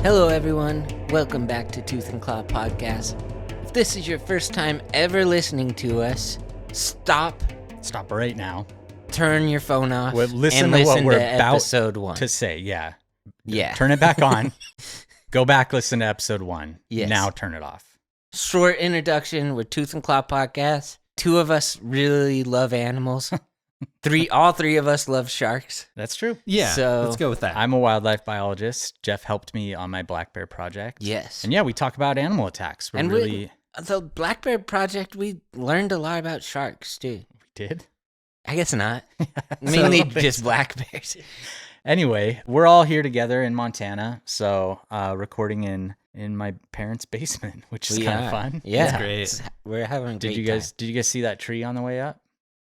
Hello, everyone. Welcome back to Tooth and Claw Podcast. If this is your first time ever listening to us, stop right now. Turn your phone off. Listen and to what we're about episode 1. to say. Yeah. Turn it back on. Go back, listen to episode 1. Yes. Now turn it off. Short introduction with Tooth and Claw Podcast. 2 of us really love animals. All three of us love sharks. That's true. Yeah, So- let's go with that. I'm a wildlife biologist. Jeff helped me on my black bear project. Yes. And yeah, we talk about animal attacks. And the Black Bear Project, we learned a lot about sharks, too. We did? I guess not. Mainly So- just black bears. Anyway, we're all here together in Montana, so recording in my parents' basement, which is kind of fun. Yeah. That's great. We're having a great Did you guys see that tree on the way up?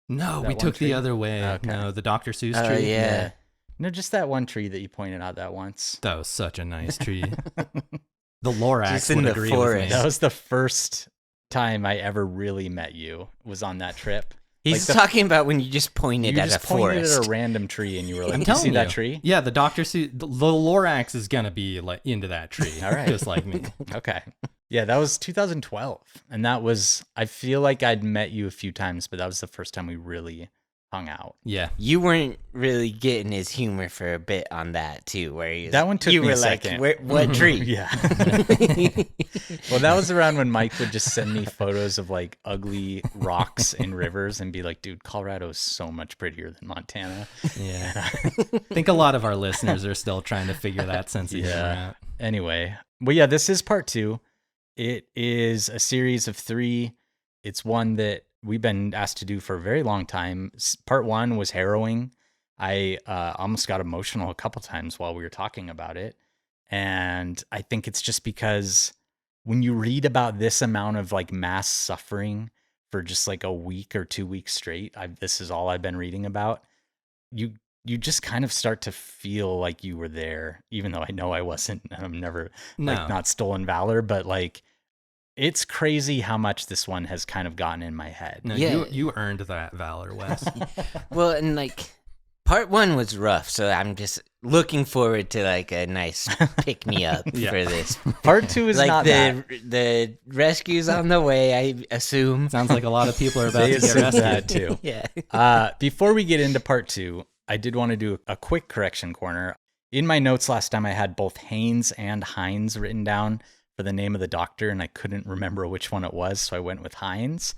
No, That we one took tree? the other way. Okay. No, the Dr. Seuss Oh, tree. yeah. No, just that one tree that you pointed out that once. That was such a nice tree. The Lorax Just in would the agree with forest. me. That was the first time I ever really met you, was on that trip. He's Like talking about when you just pointed You at just a pointed forest. at a random tree and you were I'm like, you telling see that you. tree? Yeah, the Dr. Seuss, the Lorax is going to be like into that tree. All right. Just like me. Okay. Yeah, that was 2012. And that was, I feel like I'd met you a few times, but that was the first time we really hung out. Yeah. You weren't really getting his humor for a bit on that too, where he was, That one took you me were a like, second. what tree? Yeah. Well, that was around when Mike would just send me photos of like ugly rocks in rivers and be like, dude, Colorado is so much prettier than Montana. Yeah. I think a lot of our listeners are still trying to figure that sense of humor Yeah. out. Anyway, well, yeah, this is part 2. It is a series of 3. It's one that we've been asked to do for a very long time. Part 1 was harrowing. I almost got emotional a couple times while we were talking about it. And I think it's just because when you read about this amount of like mass suffering for just like a week or 2 weeks straight, this is all I've been reading about. You just kind of start to feel like you were there, even though I know I wasn't. And I'm never like not stolen valor, but like it's crazy how much this one has kind of gotten in my head. No, Yeah. you earned that valor, Wes. Well, and like part 1 was rough, so I'm just looking forward to like a nice pick me up Yeah. for this. Part 2 is Like not the rescue's on the way, I assume. Sounds like a lot of people are about They to get assume arrested. that too. Yeah. Before we get into part 2, I did want to do a quick correction corner. In my notes last time, I had both Haynes and Hines written down for the name of the doctor, and I couldn't remember which one it was, so I went with Hines.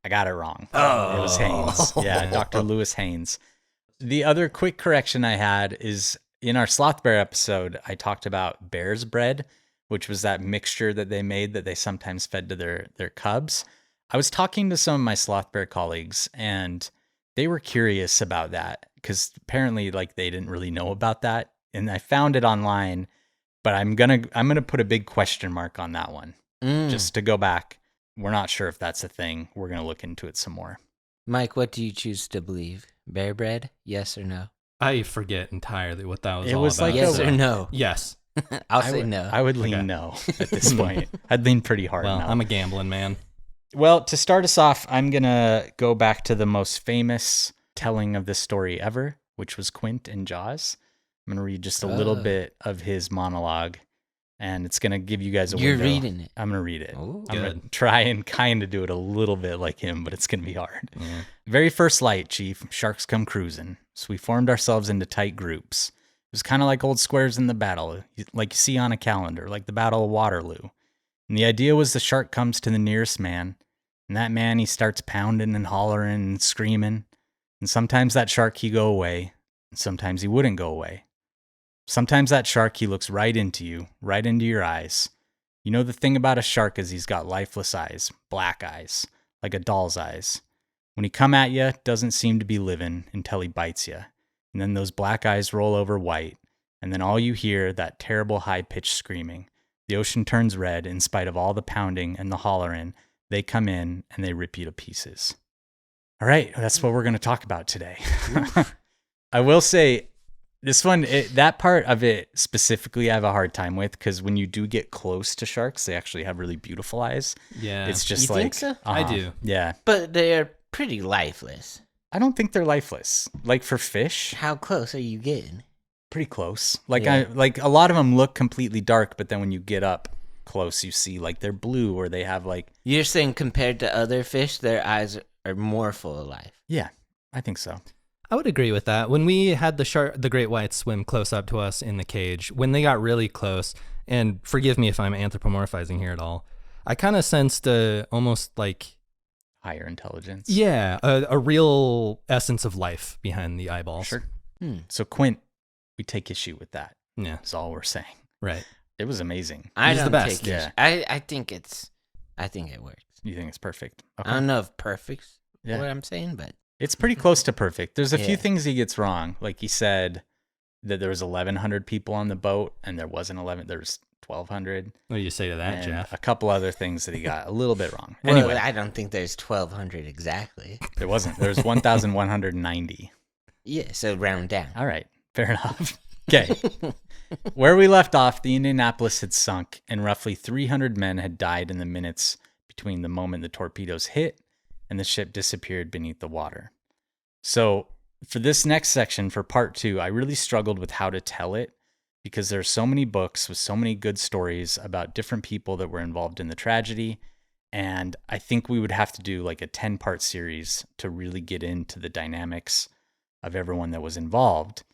I got it wrong. Oh. It was Haynes. Yeah, Dr. Lewis Haynes. The other quick correction I had is in our Sloth Bear episode, I talked about bear's bread, which was that mixture that they made that they sometimes fed to their cubs. I was talking to some of my Sloth Bear colleagues, and they were curious about that because apparently like they didn't really know about that. And I found it online, but I'm gonna put a big question mark on that one. Just to go back. We're not sure if that's a thing. We're gonna look into it some more. Mike, what do you choose to believe? Bear bread? Yes or no? I forget entirely what that was It all was about. like Yes a- or no? Yes. I'll say no. I would lean Okay. no at this point. I'd lean pretty hard Well, no. I'm a gambling man. Well, to start us off, I'm going to go back to the most famous telling of this story ever, which was Quint in Jaws. I'm going to read just a little bit of his monologue, and it's going to give you guys a You're window. reading it. I'm going to read it. Oh, I'm going to good. try and kind of do it a little bit like him, but it's going to be hard. Yeah. Very first light, Chief, sharks come cruising. So we formed ourselves into tight groups. It was kind of like old squares in the battle, like you see on a calendar, like the Battle of Waterloo. And the idea was the shark comes to the nearest man, and that man, he starts pounding and hollering and screaming. And sometimes that shark, he go away, and sometimes he wouldn't go away. Sometimes that shark, he looks right into you, right into your eyes. You know, the thing about a shark is he's got lifeless eyes, black eyes, like a doll's eyes. When he come at you, doesn't seem to be living until he bites you. And then those black eyes roll over white, and then all you hear, that terrible high-pitched screaming. The ocean turns red in spite of all the pounding and the hollering. They come in and they rip you to pieces. All right, that's what we're going to talk about today. I will say, this one, that part of it specifically, I have a hard time with because when you do get close to sharks, they actually have really beautiful eyes. Yeah. It's just You like, think so? I do. Yeah. But they're pretty lifeless. I don't think they're lifeless. Like for fish, How close are you getting? Pretty close. Like Yeah. like a lot of them look completely dark, but then when you get up close, you see like they're blue or they have like. You're saying compared to other fish, their eyes are more full of life. Yeah, I think so. I would agree with that. When we had the great whites swim close up to us in the cage, when they got really close, and forgive me if I'm anthropomorphizing here at all, I kind of sensed almost like Higher intelligence. yeah, a real essence of life behind the eyeballs. Sure. So Quint, we take issue with that. Yeah. That's all we're saying. Right. It was amazing. I He's don't the best. take it. Yeah. I think it works. You think it's perfect? I don't know if perfect's Yeah. what I'm saying, but It's pretty close to perfect. There's a few Yeah. things he gets wrong. Like he said that there was 1,100 people on the boat, and there wasn't 11. There's 1,200. What do you say to that, And Jeff? a couple other things that he got a little bit wrong. well, Anyway, I don't think there's 1,200 exactly. there wasn't. There's 1,190. Yeah, so round down. All right, fair enough. Okay. Where we left off, the Indianapolis had sunk, and roughly 300 men had died in the minutes between the moment the torpedoes hit and the ship disappeared beneath the water. So, for this next section, for part 2, I really struggled with how to tell it because there are so many books with so many good stories about different people that were involved in the tragedy. And I think we would have to do like a 10-part series to really get into the dynamics of everyone that was involved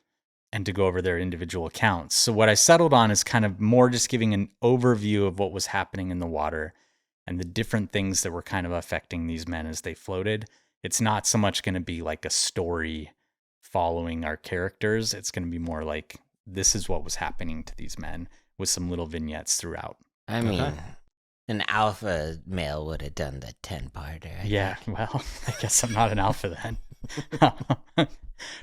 and to go over their individual accounts. So what I settled on is kind of more just giving an overview of what was happening in the water and the different things that were kind of affecting these men as they floated. It's not so much going to be like a story following our characters. It's going to be more like this is what was happening to these men with some little vignettes throughout. I mean, an alpha male would have done the 10-parter. Yeah, well, I guess I'm not an alpha then.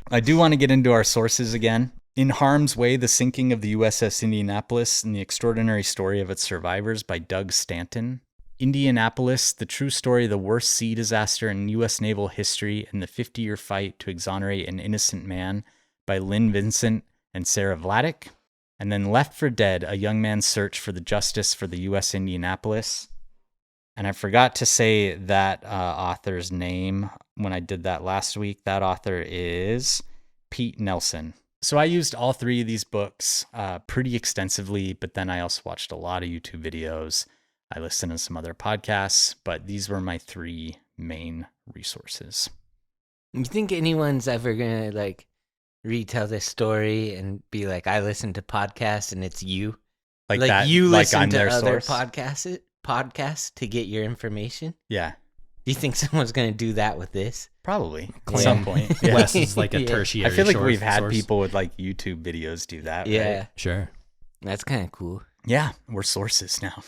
I do want to get into our sources again. In Harm's Way, The Sinking of the USS Indianapolis and the Extraordinary Story of Its Survivors by Doug Stanton. Indianapolis, The True Story of the Worst Sea Disaster in U.S. Naval History and the 50-Year Fight to Exonerate an Innocent Man by Lynn Vincent and Sarah Vladeck. And then Left for Dead, A Young Man's Search for the Justice for the U.S. Indianapolis. And I forgot to say that author's name when I did that last week. That author is Pete Nelson. So I used all 3 of these books pretty extensively, but then I also watched a lot of YouTube videos. I listened to some other podcasts, but these were my 3 main resources. You think anyone's ever going to like retell this story and be like, I listened to podcasts and it's you? Like that, you like listen I'm to their other source? podcasts to get your information? Yeah, Do you think someone's going to do that with this? probably at Claim some point. Yeah. Wes is like a Yeah. tertiary. I feel like source- we've had source. people with like YouTube videos do that. Yeah, Right? Sure. that's kind of cool. Yeah, we're sources now.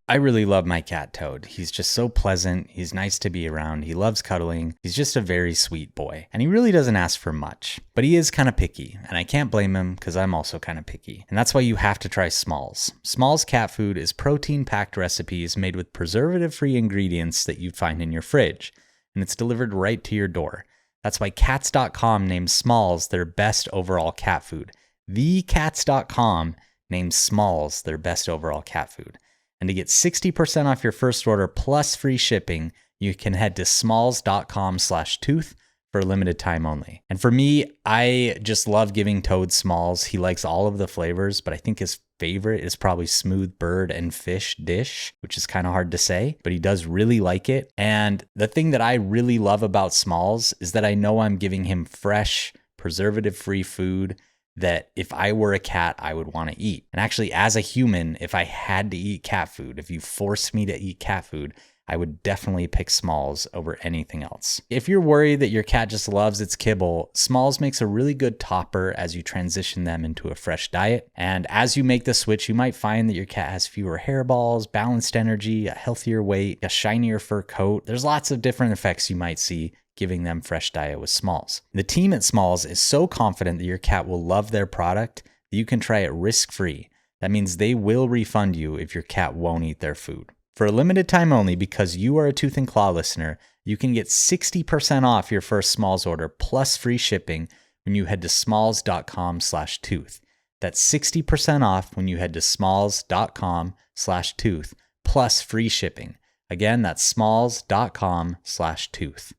I really love my cat Toad. He's just so pleasant. He's nice to be around. He loves cuddling. He's just a very sweet boy. And he really doesn't ask for much. But he is kind of picky. And I can't blame him because I'm also kind of picky. And that's why you have to try Smalls. Smalls cat food is protein-packed recipes made with preservative-free ingredients that you'd find in your fridge. And it's delivered right to your door. That's why Cats.com named Smalls their best overall cat food. TheCats.com named Smalls their best overall cat food. And to get 60% off your first order plus free shipping, you can head to smalls.com/tooth for a limited time only. And for me, I just love giving Toad Smalls. He likes all of the flavors, but I think his favorite is probably smooth bird and fish dish, which is kind of hard to say, but he does really like it. And the thing that I really love about Smalls is that I know I'm giving him fresh, preservative-free food that if I were a cat, I would want to eat. And actually, as a human, if I had to eat cat food, if you forced me to eat cat food, I would definitely pick Smalls over anything else. If you're worried that your cat just loves its kibble, Smalls makes a really good topper as you transition them into a fresh diet. And as you make the switch, you might find that your cat has fewer hairballs, balanced energy, a healthier weight, a shinier fur coat. There's lots of different effects you might see giving them fresh diet with Smalls. The team at Smalls is so confident that your cat will love their product that you can try it risk-free. That means they will refund you if your cat won't eat their food. For a limited time only, because you are a Tooth and Claw listener, you can get 60% off your first Smalls order plus free shipping when you head to smalls.com/tooth. That's 60% off when you head to smalls.com/tooth plus free shipping. Again, that's smalls.com/tooth.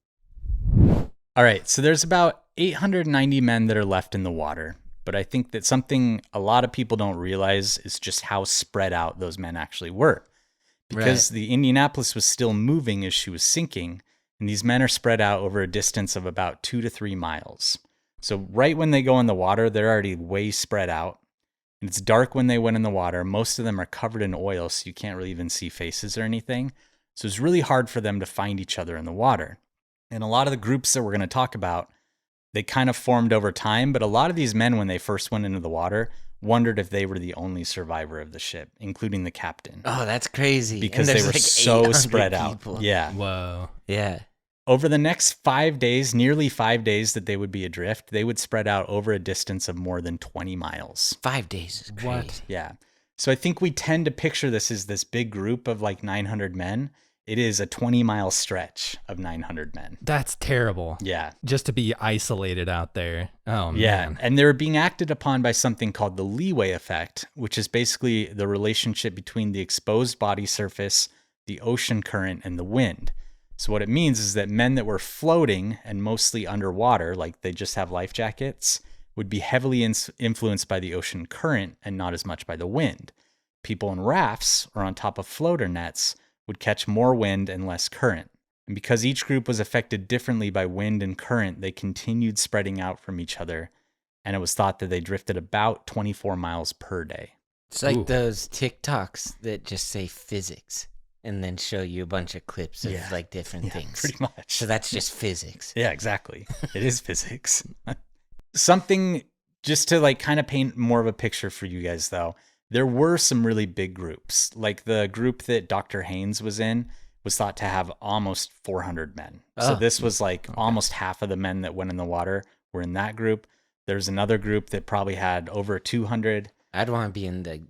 All right, so there's about 890 men that are left in the water. But I think that something a lot of people don't realize is just how spread out those men actually were. Because the Indianapolis was still moving as she was sinking, and these men are spread out over a distance of about 2 to 3 miles. So right when they go in the water, they're already way spread out. And it's dark when they went in the water. Most of them are covered in oil, so you can't really even see faces or anything. So it's really hard for them to find each other in the water. And a lot of the groups that we're going to talk about, they kind of formed over time, but a lot of these men, when they first went into the water, wondered if they were the only survivor of the ship, including the captain. Oh, that's crazy. Because they were so spread out. Yeah. Whoa. Yeah. Over the next 5 days, nearly 5 days that they would be adrift, they would spread out over a distance of more than 20 miles. 5 days is crazy. What? Yeah. So I think we tend to picture this as this big group of like 900 men. It is a 20-mile stretch of 900 men. That's terrible. Yeah. Just to be isolated out there. Oh, Yeah. man. And they were being acted upon by something called the leeway effect, which is basically the relationship between the exposed body surface, the ocean current, and the wind. So what it means is that men that were floating and mostly underwater, like they just have life jackets, would be heavily influenced by the ocean current and not as much by the wind. People in rafts or on top of floater nets would catch more wind and less current. And because each group was affected differently by wind and current, they continued spreading out from each other, and it was thought that they drifted about 24 miles per day. It's like Ooh. those TikToks that just say physics and then show you a bunch of clips of like different things. Pretty much. So that's just physics. Yeah, exactly. It is physics. Something just to like kind of paint more of a picture for you guys though. There were some really big groups. Like the group that Dr. Haynes was in was thought to have almost 400 men. So this was like almost half of the men that went in the water were in that group. There's another group that probably had over 200. I'd want to be in the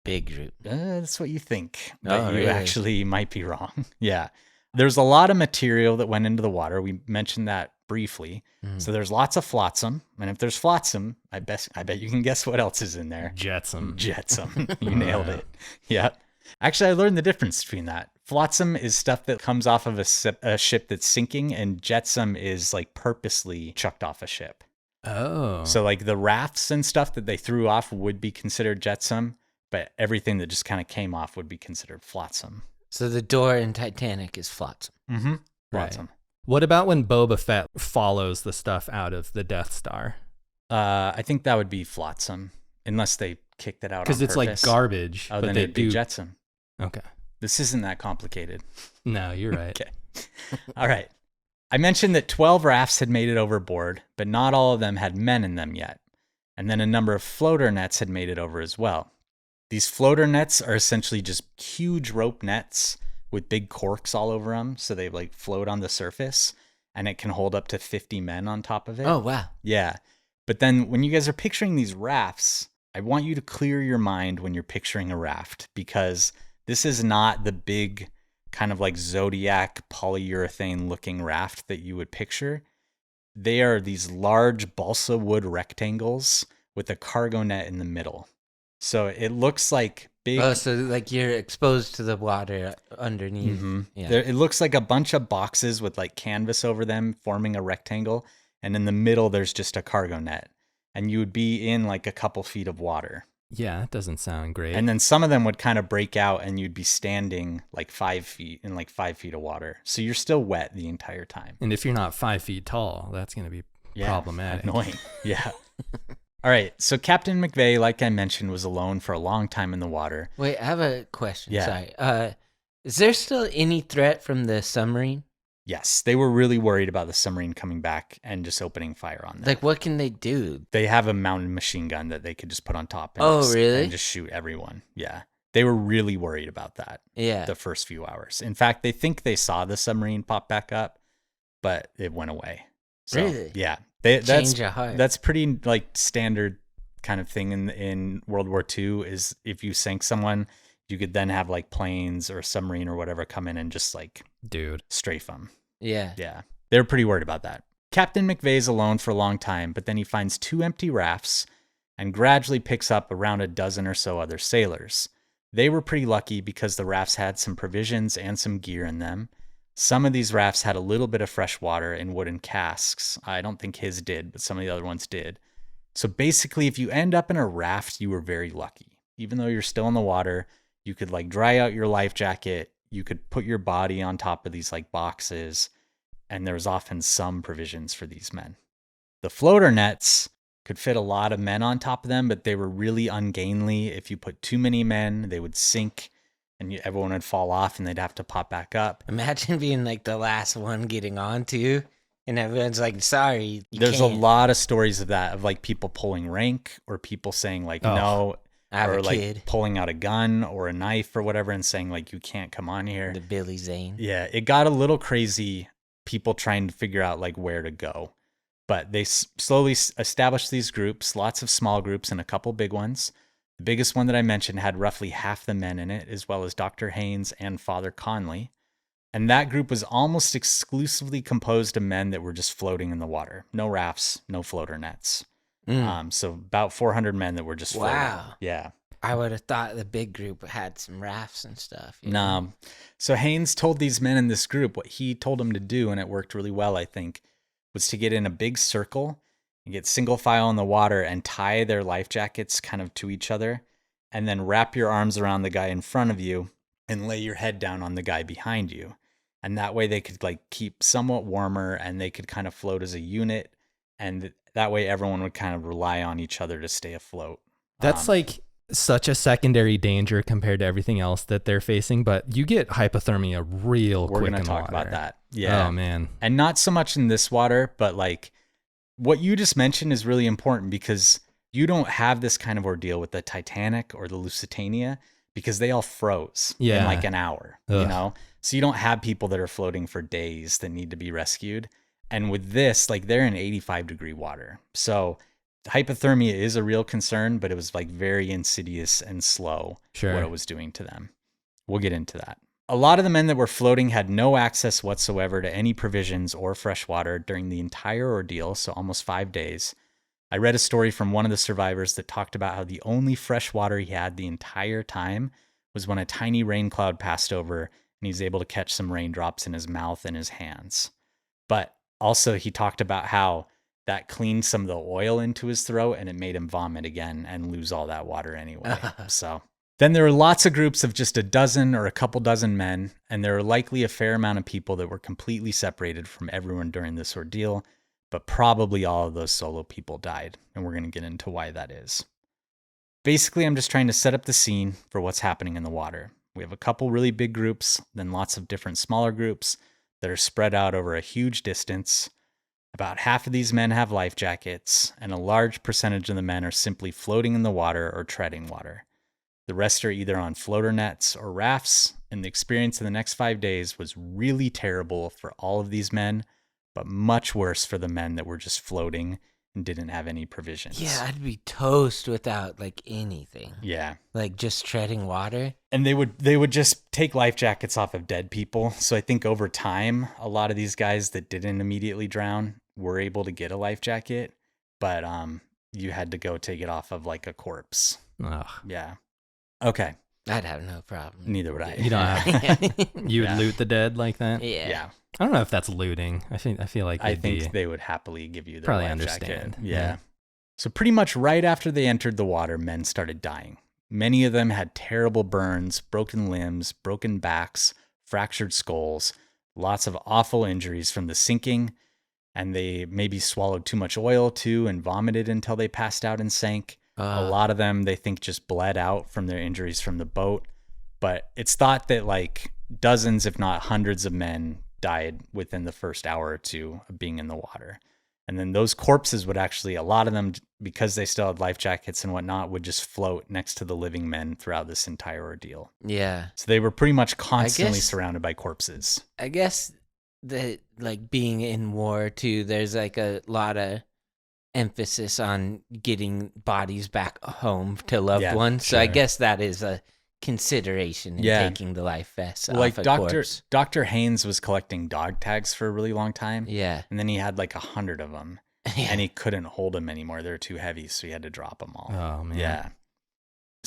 big group. That's what you think, but Oh, you really? actually might be wrong. Yeah. There's a lot of material that went into the water. We mentioned that briefly. So there's lots of flotsam. And if there's flotsam, I bet you can guess what else is in there. Jetsam. Jetsam. You nailed it. Yeah. Actually, I learned the difference between that. Flotsam is stuff that comes off of a ship that's sinking, and jetsam is like purposely chucked off a ship. Oh. So like the rafts and stuff that they threw off would be considered jetsam, but everything that just kind of came off would be considered flotsam. So the door in Titanic is flotsam. Mm-hmm. Right. Flotsam. What about when Boba Fett follows the stuff out of the Death Star? I think that would be flotsam, unless they kicked it out on Because it's like purpose. garbage. Oh, but then they it'd be do. jetsam. Okay. This isn't that complicated. No, you're right. Okay. All right. I mentioned that 12 rafts had made it overboard, but not all of them had men in them yet. And then a number of floater nets had made it over as well. These floater nets are essentially just huge rope nets with big corks all over them. So they like float on the surface, and it can hold up to 50 men on top of it. Oh, wow. Yeah. But then when you guys are picturing these rafts, I want you to clear your mind when you're picturing a raft, because this is not the big kind of like Zodiac polyurethane looking raft that you would picture. They are these large balsa wood rectangles with a cargo net in the middle. So it looks like big. Oh, so like you're exposed to the water underneath. Mhm. Yeah. It looks like a bunch of boxes with like canvas over them forming a rectangle. And in the middle, there's just a cargo net. And you would be in like a couple feet of water. Yeah, that doesn't sound great. And then some of them would kind of break out, and you'd be standing like 5 feet in like 5 feet of water. So you're still wet the entire time. And if you're not 5 feet tall, that's going to be problematic. Annoying. Yeah. All right. So Captain McVeigh, like I mentioned, was alone for a long time in the water. Wait, I have a question. Yeah. Sorry. Is there still any threat from the submarine? Yes, they were really worried about the submarine coming back and just opening fire on them. Like, what can they do? They have a mounted machine gun that they could just put on top and, really? and just shoot everyone. Yeah. They were really worried about that Yeah. the first few hours. In fact, they think they saw the submarine pop back up, but it went away. So, Really? Yeah. Change of heart. That's pretty like standard kind of thing in World War II is if you sank someone, you could then have like planes or a submarine or whatever come in and just like Dude. strafe them. Yeah. Yeah. They're pretty worried about that. Captain McVeigh's alone for a long time, but then he finds 2 empty rafts and gradually picks up around a dozen or so other sailors. They were pretty lucky because the rafts had some provisions and some gear in them. Some of these rafts had a little bit of fresh water in wooden casks. I don't think his did, but some of the other ones did. So basically, if you end up in a raft, you were very lucky. Even though you're still in the water, you could like dry out your life jacket. You could put your body on top of these like boxes, and there was often some provisions for these men. The floater nets could fit a lot of men on top of them, but they were really ungainly. If you put too many men, they would sink and everyone would fall off and they'd have to pop back up. Imagine being like the last one getting on too, and everyone's like, sorry, There's a lot of stories of that, of like people pulling rank or people saying like, no, I have or a like kid. pulling out a gun or a knife or whatever and saying like, you can't come on here. The Billy Zane. Yeah, it got a little crazy, people trying to figure out like where to go. But they slowly established these groups, lots of small groups and a couple big ones. The biggest one that I mentioned had roughly half the men in it, as well as Dr. Haynes and Father Conley. And that group was almost exclusively composed of men that were just floating in the water. No rafts, no floater nets. So about 400 men that were just floating. Wow. Yeah. I would have thought the big group had some rafts and stuff. No. So Haynes told these men in this group what he told them to do, and it worked really well, I think, was to get in a big circle and get single file in the water and tie their life jackets kind of to each other, and then wrap your arms around the guy in front of you and lay your head down on the guy behind you. And that way they could like keep somewhat warmer and they could kind of float as a unit. And that way everyone would kind of rely on each other to stay afloat. That's like such a secondary danger compared to everything else that they're facing, but you get hypothermia real quick in the water. We're going to talk about that. Yeah. Oh, man. And not so much in this water, but like what you just mentioned is really important because you don't have this kind of ordeal with the Titanic or the Lusitania because they all froze in like an hour, you know? So you don't have people that are floating for days that need to be rescued. And with this, like they're in 85-degree water. So hypothermia is a real concern, but it was like very insidious and slow what it was doing to them. We'll get into that. A lot of the men that were floating had no access whatsoever to any provisions or fresh water during the entire ordeal, so almost 5 days. I read a story from one of the survivors that talked about how the only fresh water he had the entire time was when a tiny rain cloud passed over and he was able to catch some raindrops in his mouth and his hands. But also he talked about how that cleaned some of the oil into his throat and it made him vomit again and lose all that water anyway. So then there were lots of groups of just a dozen or a couple dozen men, and there were likely a fair amount of people that were completely separated from everyone during this ordeal, but probably all of those solo people died, and we're going to get into why that is. Basically, I'm just trying to set up the scene for what's happening in the water. We have a couple really big groups, then lots of different smaller groups that are spread out over a huge distance. About half of these men have life jackets, and a large percentage of the men are simply floating in the water or treading water. The rest are either on floater nets or rafts, and the experience in the next 5 days was really terrible for all of these men, but much worse for the men that were just floating and didn't have any provisions. Yeah, I'd be toast without like anything. Yeah. Like just treading water. And they would just take life jackets off of dead people. So I think over time, a lot of these guys that didn't immediately drown were able to get a life jacket, but you had to go take it off of like a corpse. Ugh. Yeah. Okay. I'd have no problem. Neither would I. You don't have, you would loot the dead like that? Yeah. I don't know if that's looting. I feel like I think they would happily give you their probably life understand. jacket. Yeah. So pretty much right after they entered the water, men started dying. Many of them had terrible burns, broken limbs, broken backs, fractured skulls, lots of awful injuries from the sinking, and they maybe swallowed too much oil too and vomited until they passed out and sank. A lot of them, they think, just bled out from their injuries from the boat. But it's thought that like dozens, if not hundreds of men died within the first hour or two of being in the water. And then those corpses would actually, a lot of them, because they still had life jackets and whatnot, would just float next to the living men throughout this entire ordeal. Yeah. So they were pretty much constantly surrounded by corpses. I guess that like being in war too, there's like a lot of emphasis on getting bodies back home to loved ones. So I guess that is a consideration in taking the life vest off a corpse. Dr. Haynes was collecting dog tags for a really long time. Yeah. And then he had like 100 of them. And he couldn't hold them anymore. They were too heavy, so he had to drop them all. Oh, man. Yeah.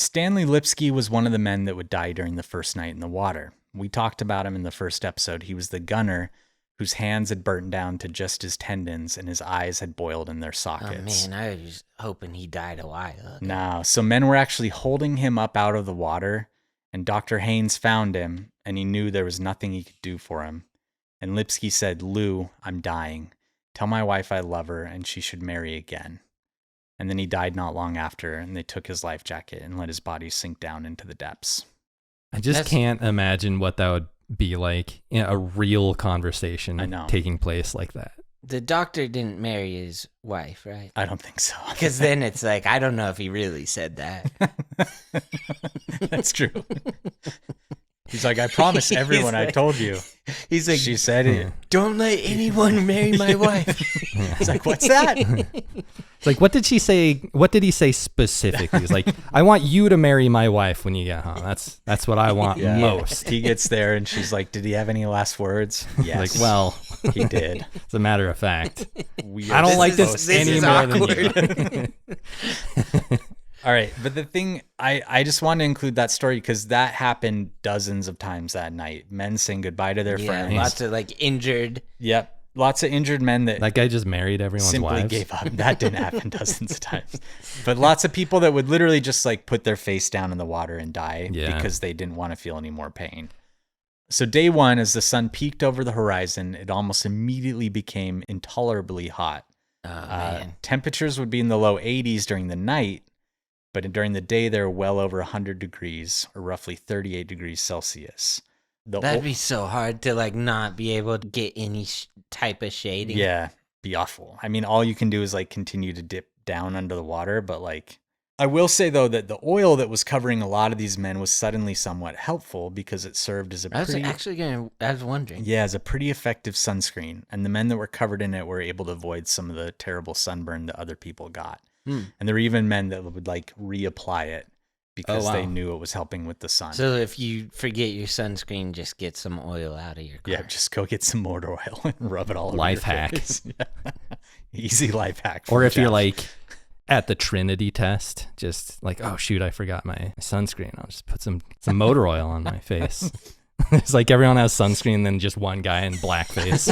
Stanley Lipsky was one of the men that would die during the first night in the water. We talked about him in the first episode. He was the gunner whose hands had burnt down to just his tendons and his eyes had boiled in their sockets. Oh, man, I was hoping he died a while ago. No, so men were actually holding him up out of the water, and Dr. Haynes found him, and he knew there was nothing he could do for him. And Lipsky said, "Lou, I'm dying. Tell my wife I love her, and she should marry again." And then he died not long after, and they took his life jacket and let his body sink down into the depths. I just can't imagine what that would be like in a real conversation taking place like that. The doctor didn't marry his wife, right? I don't think so. Because then it's like, I don't know if he really said that. That's true. He's like, I promise everyone I told you. He's like, she said it. Don't let anyone marry my wife. He's like, what's that? It's like, what did she say? What did he say specifically? He's like, I want you to marry my wife when you get home. That's what I want most. He gets there and she's like, did he have any last words? Yes. Like, well, he did. As a matter of fact, I don't like this any more than you. All right, but the thing, I just want to include that story because that happened dozens of times that night. Men saying goodbye to their friends. Lots of like injured. Yep, lots of injured men that guy just married everyone's simply wives. gave up. That didn't happen dozens of times. But lots of people that would literally just like put their face down in the water and die because they didn't want to feel any more pain. So day one, as the sun peaked over the horizon, it almost immediately became intolerably hot. Man. Temperatures would be in the low 80s during the night, but during the day, they're well over 100 degrees, or roughly 38 degrees Celsius. That'd be so hard to like not be able to get any type of shading. Yeah, be awful. I mean, all you can do is like continue to dip down under the water, but like, I will say though that the oil that was covering a lot of these men was suddenly somewhat helpful because it served as I was wondering. Yeah, as a pretty effective sunscreen, and the men that were covered in it were able to avoid some of the terrible sunburn that other people got. And there were even men that would like reapply it because they knew it was helping with the sun. So if you forget your sunscreen, just get some oil out of your car. Yeah, just go get some motor oil and rub it all over life your hack. face. Yeah. Easy life hack. Or if you're like at the Trinity test, just like, oh shoot, I forgot my sunscreen. I'll just put some motor oil on my face. It's like everyone has sunscreen, then just one guy in blackface.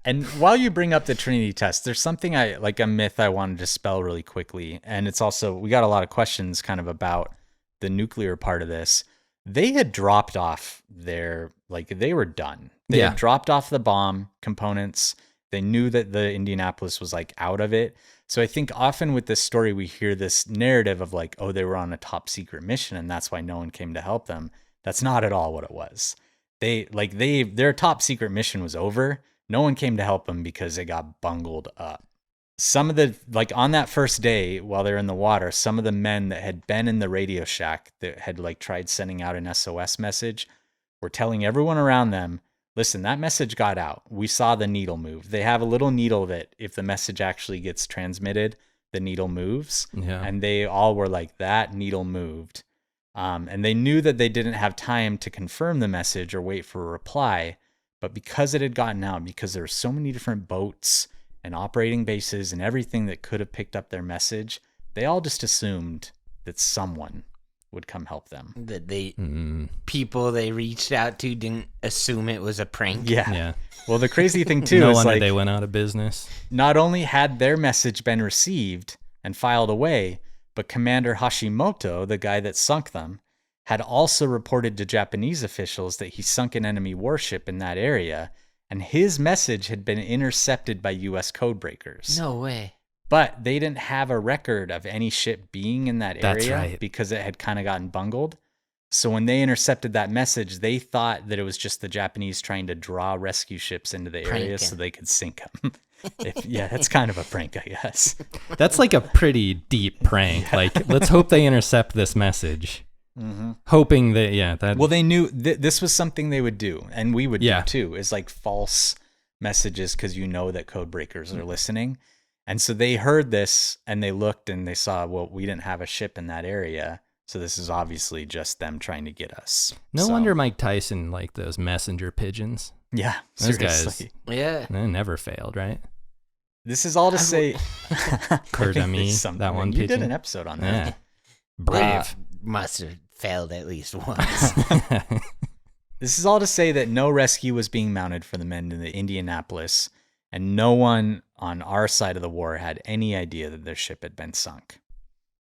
And while you bring up the Trinity test, there's something a myth I wanted to dispel really quickly. And it's also, we got a lot of questions kind of about the nuclear part of this. They had dropped off they were done. They had dropped off the bomb components. They knew that the Indianapolis was like out of it. So I think often with this story, we hear this narrative of like, oh, they were on a top secret mission and that's why no one came to help them. That's not at all what it was. Their top secret mission was over. No one came to help them because it got bungled up. Some of the, like on that first day while they're in the water, some of the men that had been in the Radio Shack that had like tried sending out an SOS message were telling everyone around them, listen, that message got out. We saw the needle move. They have a little needle that if the message actually gets transmitted, the needle moves. Yeah. And they all were like, that needle moved. And they knew that they didn't have time to confirm the message or wait for a reply. But because it had gotten out, because there were so many different boats and operating bases and everything that could have picked up their message, they all just assumed that someone would come help them. That people they reached out to didn't assume it was a prank. Yeah. Well, the crazy thing too no is wonder like they went out of business. Not only had their message been received and filed away, but Commander Hashimoto, the guy that sunk them, had also reported to Japanese officials that he sunk an enemy warship in that area, and his message had been intercepted by U.S. codebreakers. No way. But they didn't have a record of any ship being in that area. That's right. Because it had kind of gotten bungled. So when they intercepted that message, they thought that it was just the Japanese trying to draw rescue ships into the area so they could sink them. That's kind of a prank, I guess. That's like a pretty deep prank. Like, let's hope they intercept this message. Mm-hmm. Hoping that well, they knew this was something they would do, and we would do too, is like false messages because you know that code breakers are listening. And so they heard this and they looked and they saw, well, we didn't have a ship in that area, so this is obviously just them trying to get us. No wonder Mike Tyson liked those messenger pigeons. Yeah, those seriously. Guys, they never failed, right? This is all to say Kurt, that one you pigeon. did an episode on that. Brave. Must have failed at least once. This is all to say that no rescue was being mounted for the men in the Indianapolis, and no one on our side of the war had any idea that their ship had been sunk.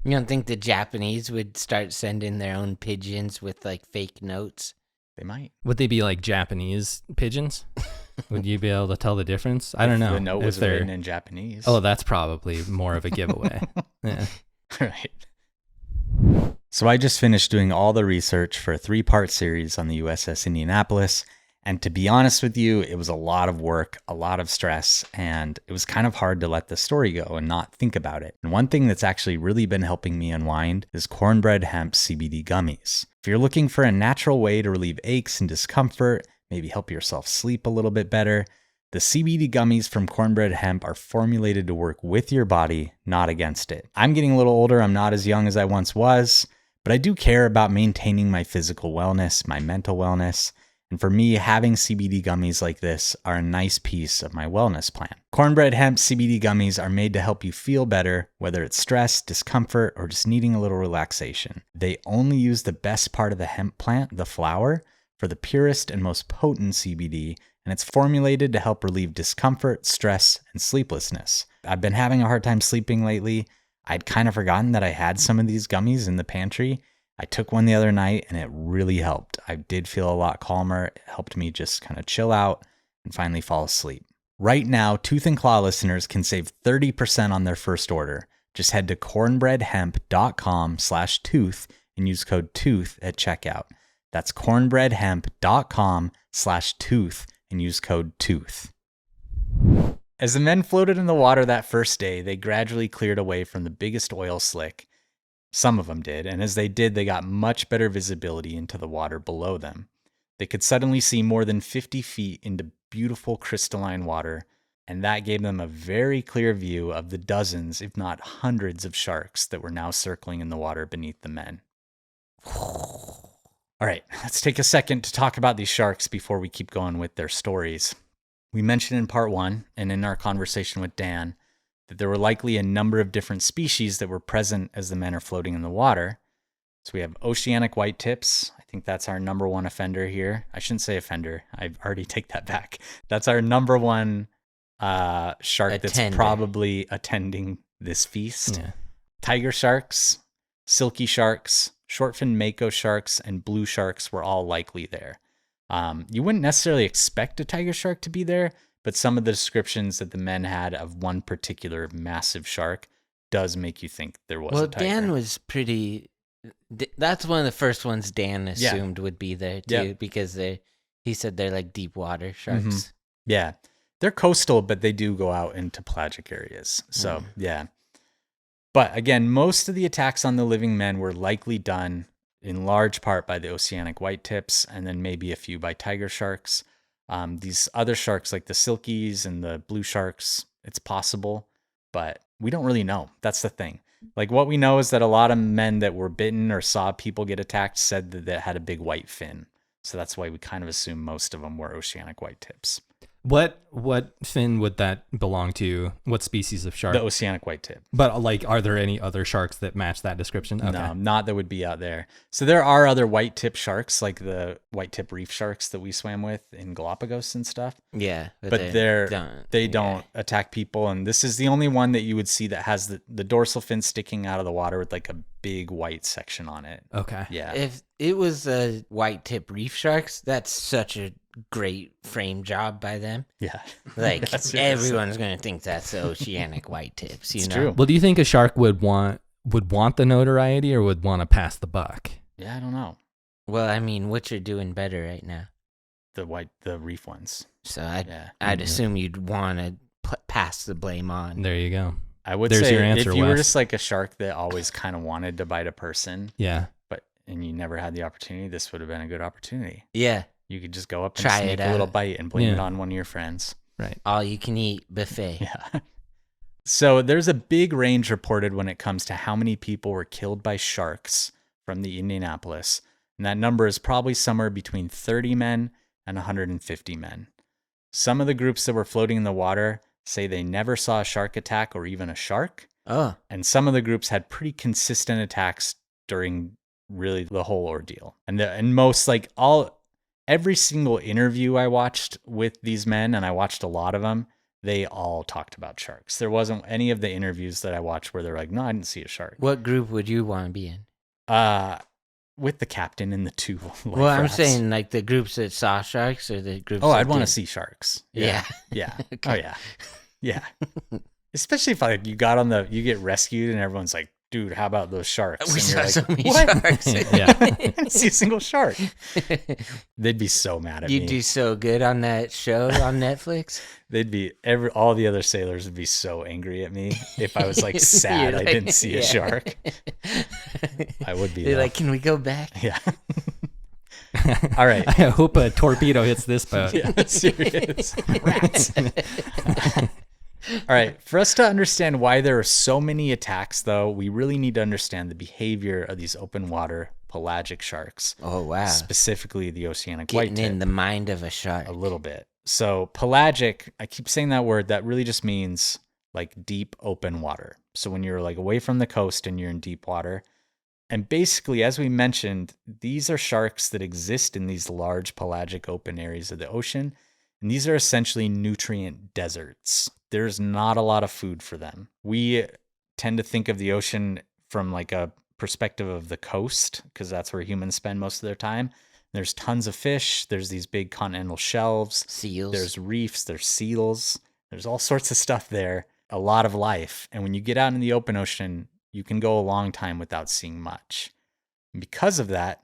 You don't think the Japanese would start sending their own pigeons with like fake notes? They might. Would they be like Japanese pigeons? Would you be able to tell the difference? I don't know. The note was written in Japanese. Oh, that's probably more of a giveaway. Yeah. Right. So I just finished doing all the research for a 3-part series on the USS Indianapolis. And to be honest with you, it was a lot of work, a lot of stress, and it was kind of hard to let the story go and not think about it. And one thing that's actually really been helping me unwind is Cornbread Hemp CBD gummies. If you're looking for a natural way to relieve aches and discomfort, maybe help yourself sleep a little bit better, the CBD gummies from Cornbread Hemp are formulated to work with your body, not against it. I'm getting a little older. I'm not as young as I once was, but I do care about maintaining my physical wellness, my mental wellness. And for me, having CBD gummies like this are a nice piece of my wellness plan. Cornbread Hemp CBD gummies are made to help you feel better, whether it's stress, discomfort, or just needing a little relaxation. They only use the best part of the hemp plant, the flower, for the purest and most potent CBD, and it's formulated to help relieve discomfort, stress, and sleeplessness. I've been having a hard time sleeping lately. I'd kind of forgotten that I had some of these gummies in the pantry. I took one the other night and it really helped. I did feel a lot calmer. It helped me just kind of chill out and finally fall asleep. Right now, Tooth and Claw listeners can save 30% on their first order. Just head to cornbreadhemp.com/tooth and use code TOOTH at checkout. That's cornbreadhemp.com/tooth and use code TOOTH. As the men floated in the water that first day, they gradually cleared away from the biggest oil slick. Some of them did, and as they did, they got much better visibility into the water below them. They could suddenly see more than 50 feet into beautiful crystalline water, and that gave them a very clear view of the dozens, if not hundreds, of sharks that were now circling in the water beneath the men. All right, let's take a second to talk about these sharks before we keep going with their stories. We mentioned in part 1, and in our conversation with Dan, that there were likely a number of different species that were present as the men are floating in the water. So we have oceanic white tips. I think that's our number one offender here. I shouldn't say offender. I already take that back. That's our number one shark that's probably attending this feast. Yeah. Tiger sharks, silky sharks, short-fin mako sharks, and blue sharks were all likely there. You wouldn't necessarily expect a tiger shark to be there, but some of the descriptions that the men had of one particular massive shark does make you think there was a tiger. Well, Dan was pretty... That's one of the first ones Dan assumed would be there, too, because he said they're like deep water sharks. Mm-hmm. Yeah. They're coastal, but they do go out into pelagic areas. So, yeah. But again, most of the attacks on the living men were likely done in large part by the oceanic white tips, and then maybe a few by tiger sharks. These other sharks like the silkies and the blue sharks, it's possible, but we don't really know. That's the thing. Like what we know is that a lot of men that were bitten or saw people get attacked said that they had a big white fin. So that's why we kind of assume most of them were oceanic white tips. What fin would that belong to? What species of shark? The oceanic white tip. But like, are there any other sharks that match that description? Okay. No, not that would be out there. So there are other white tip sharks, like the white tip reef sharks that we swam with in Galapagos and stuff. Yeah, but they don't attack people. And this is the only one that you would see that has the dorsal fin sticking out of the water with like a big white section on it. Okay. Yeah. If it was a white tip reef sharks, that's such a great frame job by them. Yeah. Like everyone's going to think that's the oceanic white tips, you know? True. Well, do you think a shark would want the notoriety or would want to pass the buck? Yeah, I don't know. Well, I mean, which are doing better right now? The reef ones. So I'd assume you'd want to pass the blame on. There you go. I would say your answer, if you were just like a shark that always kind of wanted to bite a person, and you never had the opportunity, this would have been a good opportunity. Yeah. You could just go up and sneak a little bite and blame it on one of your friends. Right. All you can eat buffet. Yeah. So there's a big range reported when it comes to how many people were killed by sharks from the Indianapolis. And that number is probably somewhere between 30 men and 150 men. Some of the groups that were floating in the water say they never saw a shark attack or even a shark. Oh. And some of the groups had pretty consistent attacks during really the whole ordeal. And most every single interview I watched with these men, and I watched a lot of them, they all talked about sharks. There wasn't any of the interviews that I watched where they're like, no, I didn't see a shark. What group would you want to be in? With the captain and the 2 life Well, I'm rafts. saying like the groups that saw sharks or the groups. Oh, that I'd want to didn't? see sharks. Yeah. Yeah. Okay. Oh yeah. Yeah. Especially if you get rescued and everyone's like, dude, how about those sharks? We And you're saw like, so many what? sharks. Yeah. I didn't see a single shark. They'd be so mad at me. You'd do so good on that show on Netflix. They'd be all the other sailors would be so angry at me if I was like sad I didn't see a shark. I would be. They're like, can we go back? Yeah. All right. I hope a torpedo hits this boat. Yeah, serious. Rats. All right. For us to understand why there are so many attacks, though, we really need to understand the behavior of these open water pelagic sharks. Oh, wow. Specifically the oceanic Getting whitetip. in the mind of a shark. A little bit. So pelagic, I keep saying that word, that really just means like deep open water. So when you're like away from the coast and you're in deep water. And basically, as we mentioned, these are sharks that exist in these large pelagic open areas of the ocean. And these are essentially nutrient deserts. There's not a lot of food for them. We tend to think of the ocean from like a perspective of the coast, because that's where humans spend most of their time. There's tons of fish. There's these big continental shelves. Seals. There's reefs. There's seals. There's all sorts of stuff there. A lot of life. And when you get out in the open ocean, you can go a long time without seeing much. And because of that,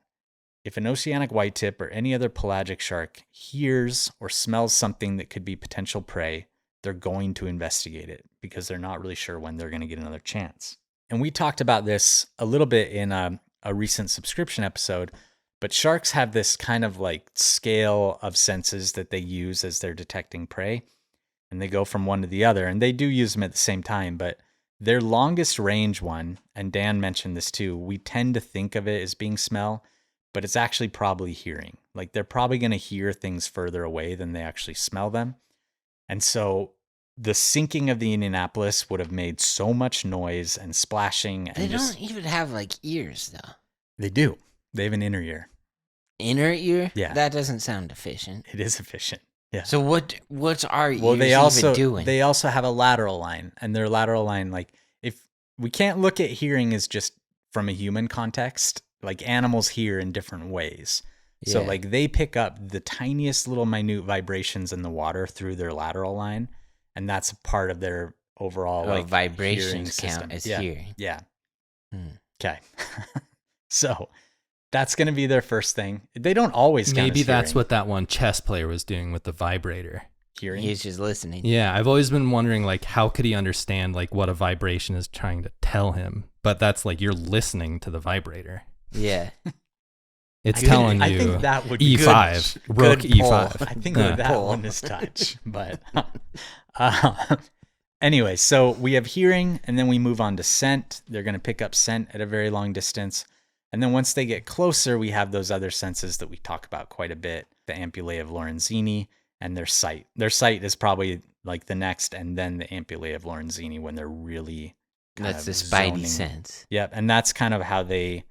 if an oceanic whitetip or any other pelagic shark hears or smells something that could be potential prey, they're going to investigate it because they're not really sure when they're going to get another chance. And we talked about this a little bit in a recent subscription episode, but sharks have this kind of like scale of senses that they use as they're detecting prey, and they go from one to the other, and they do use them at the same time, but their longest range one, and Dan mentioned this too, we tend to think of it as being smell, but it's actually probably hearing. Like they're probably going to hear things further away than they actually smell them. And so the sinking of the Indianapolis would have made so much noise and splashing. And They don't even have like ears though. They do. They have an inner ear. Inner ear? Yeah. That doesn't sound efficient. It is efficient. Yeah. So what's our ears Well, even doing? they also have a lateral line, and their lateral line, like if we can't look at hearing as just from a human context, like animals hear in different ways. So Yeah. like they pick up the tiniest little minute vibrations in the water through their lateral line, and that's a part of their overall like vibrations hearing count system. as Yeah. hearing. Yeah. Hmm. Okay. So that's going to be their first thing. They don't always count Maybe as that's hearing. what that one chess player was doing with the vibrator. Hearing. He's just listening. Yeah, I've always been wondering, like, how could he understand, like, what a vibration is trying to tell him? But that's like you're listening to the vibrator. Yeah. It's telling I you think that would be E5, good rook pull. E5. I think Yeah. that one is touch. But anyway, so we have hearing, and then we move on to scent. They're going to pick up scent at a very long distance. And then once they get closer, we have those other senses that we talk about quite a bit, the ampullae of Lorenzini and their sight. Their sight is probably like the next, and then the ampullae of Lorenzini when they're really That's the of spidey zoning. sense. Yep, and that's kind of how they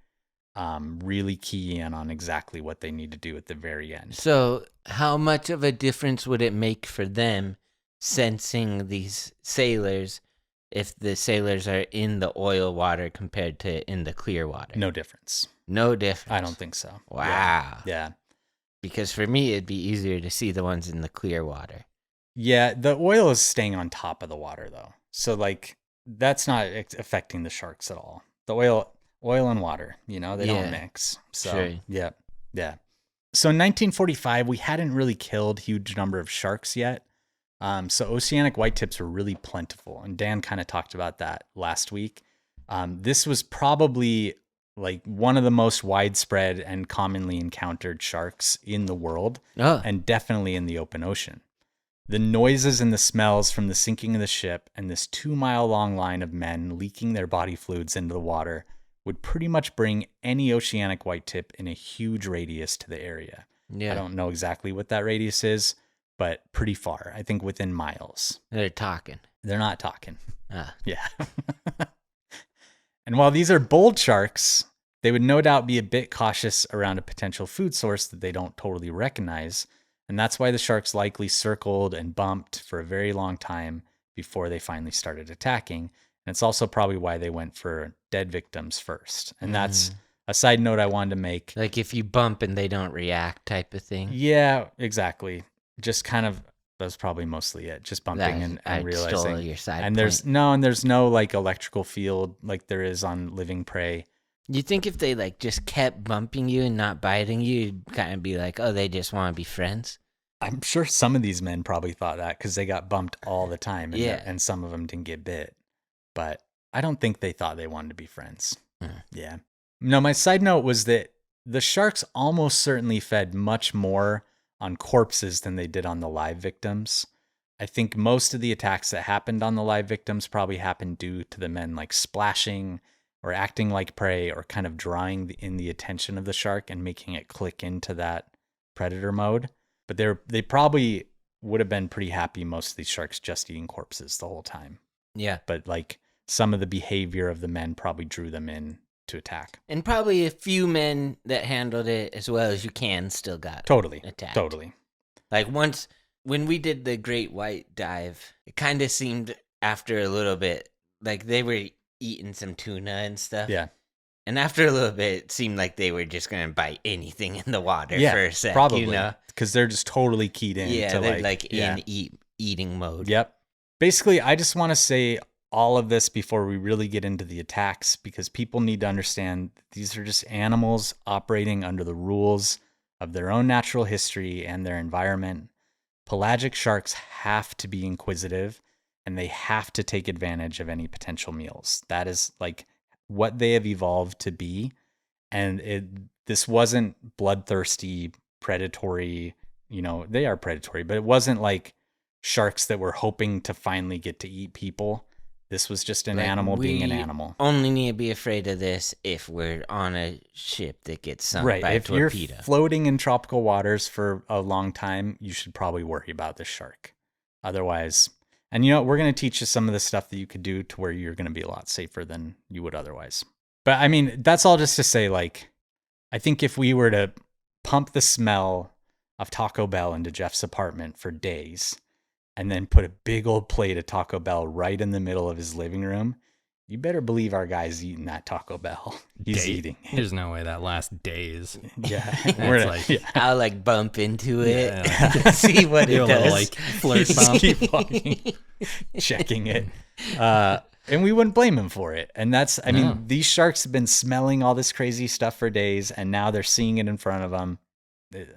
really key in on exactly what they need to do at the very end. So how much of a difference would it make for them sensing these sailors if the sailors are in the oil water compared to in the clear water? No difference. No difference. I don't think so. Wow. Yeah. Because for me, it'd be easier to see the ones in the clear water. Yeah, the oil is staying on top of the water though. So like that's not affecting the sharks at all. The oil and water, they don't mix. So Sure. yeah. So in 1945, we hadn't really killed huge number of sharks yet. So oceanic whitetips were really plentiful, and Dan kind of talked about that last week. This was probably like one of the most widespread and commonly encountered sharks in the world, Oh, and definitely in the open ocean. The noises and the smells from the sinking of the ship and this 2-mile-long line of men leaking their body fluids into the water would pretty much bring any oceanic whitetip in a huge radius to the area. yeah. I don't know exactly what that radius is, but pretty far. I think within miles. They're talking. They're not talking. Ah. Yeah. And while these are bold sharks, They would no doubt be a bit cautious around a potential food source that they don't totally recognize, and that's why the sharks likely circled and bumped for a very long time before they finally started attacking. And it's also probably why they went for dead victims first. And that's a side note I wanted to make. Like if you bump and they don't react type of thing. Yeah, exactly. Just kind of, that's probably mostly it. Just bumping and realizing. Stole your side and point. there's no like electrical field like there is on living prey. You think if they like just kept bumping you and not biting you, you'd kind of be like, oh, they just want to be friends? I'm sure some of these men probably thought that because they got bumped all the time, and some of them didn't get bit. But I don't think they thought they wanted to be friends. Yeah. No, my side note was that the sharks almost certainly fed much more on corpses than they did on the live victims. I think most of the attacks that happened on the live victims probably happened due to the men like splashing or acting like prey or kind of drawing in the attention of the shark and making it click into that predator mode. But they probably would have been pretty happy, most of these sharks, just eating corpses the whole time. Yeah. But like some of the behavior of the men probably drew them in to attack. And probably a few men that handled it as well as you can still got attacked. Totally. Like once when we did the great white dive, it kind of seemed after a little bit like they were eating some tuna and stuff. Yeah. And after a little bit, it seemed like they were just going to bite anything in the water for a sec, probably. You know? Because they're just totally keyed in. Yeah, to they're in eating mode. Yep. Basically, I just want to say all of this before we really get into the attacks, because people need to understand that these are just animals operating under the rules of their own natural history and their environment. Pelagic sharks have to be inquisitive, and they have to take advantage of any potential meals. That is like what they have evolved to be. And this wasn't bloodthirsty, predatory, they are predatory, but it wasn't like sharks that were hoping to finally get to eat people. This was just an animal being an animal. Only need to be afraid of this if we're on a ship that gets sunk by a torpedo. If you're floating in tropical waters for a long time, you should probably worry about this shark. Otherwise, and we're going to teach you some of the stuff that you could do to where you're going to be a lot safer than you would otherwise. But I mean, that's all just to say, like, I think if we were to pump the smell of Taco Bell into Jeff's apartment for days, and then put a big old plate of Taco Bell right in the middle of his living room, you better believe our guy's eating that Taco Bell. He's eating. There's no way that lasts days. Yeah. I'll like bump into it, see what it does. Like flirt bump. Keep walking, checking it. And we wouldn't blame him for it. And that's, I mean, these sharks have been smelling all this crazy stuff for days, and now they're seeing it in front of them.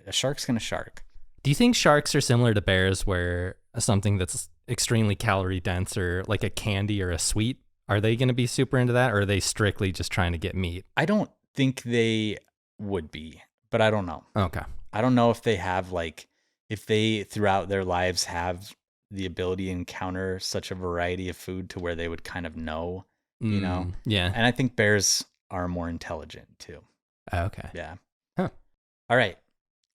A shark's going to shark. Do you think sharks are similar to bears, where something that's extremely calorie dense or like a candy or a sweet, are they going to be super into that, or are they strictly just trying to get meat? I don't think they would be, but I don't know. Okay. I don't know if they have if they throughout their lives have the ability to encounter such a variety of food to where they would kind of know, Yeah. And I think bears are more intelligent too. Okay. Yeah. Huh. All right.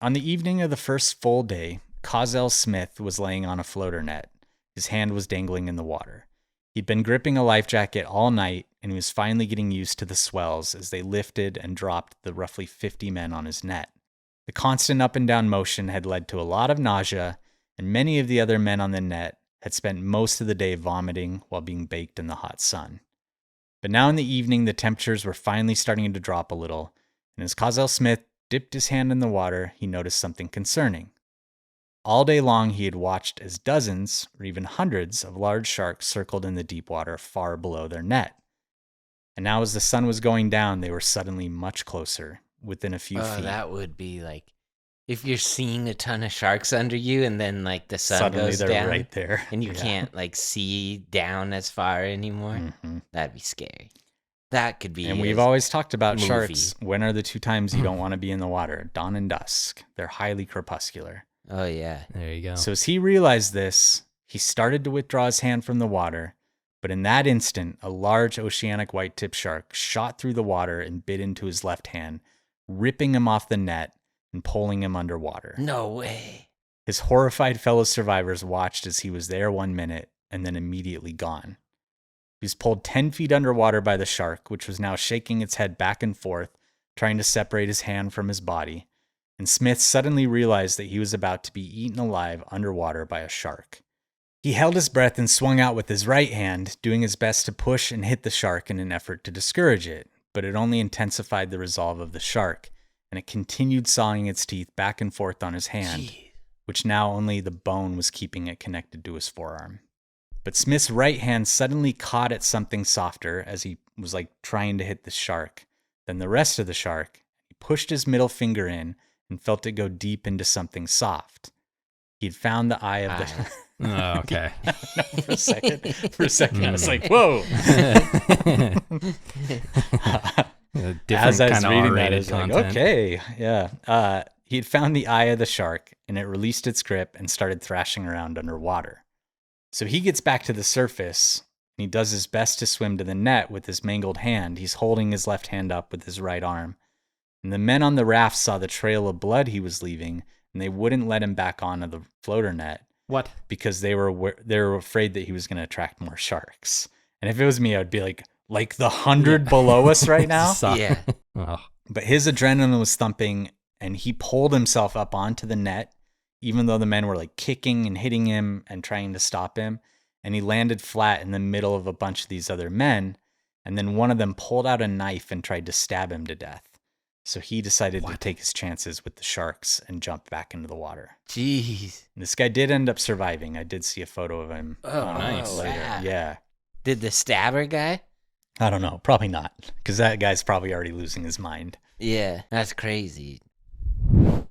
On the evening of the first full day, Cozell Smith was laying on a floater net. His hand was dangling in the water. He'd been gripping a life jacket all night, and he was finally getting used to the swells as they lifted and dropped the roughly 50 men on his net. The constant up and down motion had led to a lot of nausea, and many of the other men on the net had spent most of the day vomiting while being baked in the hot sun. But now in the evening, the temperatures were finally starting to drop a little, and as Cozell Smith dipped his hand in the water, he noticed something concerning. All day long, he had watched as dozens or even hundreds of large sharks circled in the deep water far below their net. And now as the sun was going down, they were suddenly much closer, within a few feet. That would be like if you're seeing a ton of sharks under you and then like the sun Suddenly goes they're down right there. and you can't like see down as far anymore. Mm-hmm. That'd be scary. That could be. And we've always talked about movie. Sharks. When are the two times you don't want to be in the water? Dawn and dusk. They're highly crepuscular. Oh, yeah. There you go. So as he realized this, he started to withdraw his hand from the water. But in that instant, a large oceanic white-tip shark shot through the water and bit into his left hand, ripping him off the net and pulling him underwater. No way. His horrified fellow survivors watched as he was there 1 minute and then immediately gone. He was pulled 10 feet underwater by the shark, which was now shaking its head back and forth trying to separate his hand from his body, and Smith suddenly realized that he was about to be eaten alive underwater by a shark. He held his breath and swung out with his right hand, doing his best to push and hit the shark in an effort to discourage it, but it only intensified the resolve of the shark, and it continued sawing its teeth back and forth on his hand, which now only the bone was keeping it connected to his forearm. But Smith's right hand suddenly caught at something softer as he was like trying to hit the shark than the rest of the shark. He pushed his middle finger in and felt it go deep into something soft. He'd found the eye of the... Oh, okay. For a second, I was like, whoa. As I was reading that, I was like, okay, yeah. He'd found the eye of the shark, and it released its grip and started thrashing around underwater. So he gets back to the surface, and he does his best to swim to the net with his mangled hand. He's holding his left hand up with his right arm. And the men on the raft saw the trail of blood he was leaving, and they wouldn't let him back onto the floater net. What? Because they were afraid that he was going to attract more sharks. And if it was me, I'd be like the 100 below us right now. Yeah. Oh. But his adrenaline was thumping, and he pulled himself up onto the net, even though the men were like kicking and hitting him and trying to stop him. And he landed flat in the middle of a bunch of these other men. And then one of them pulled out a knife and tried to stab him to death. So he decided to take his chances with the sharks and jump back into the water. Jeez. And this guy did end up surviving. I did see a photo of him. Nice. Later. Wow. Yeah. Did the stabber guy? I don't know. Probably not. Because that guy's probably already losing his mind. Yeah, that's crazy.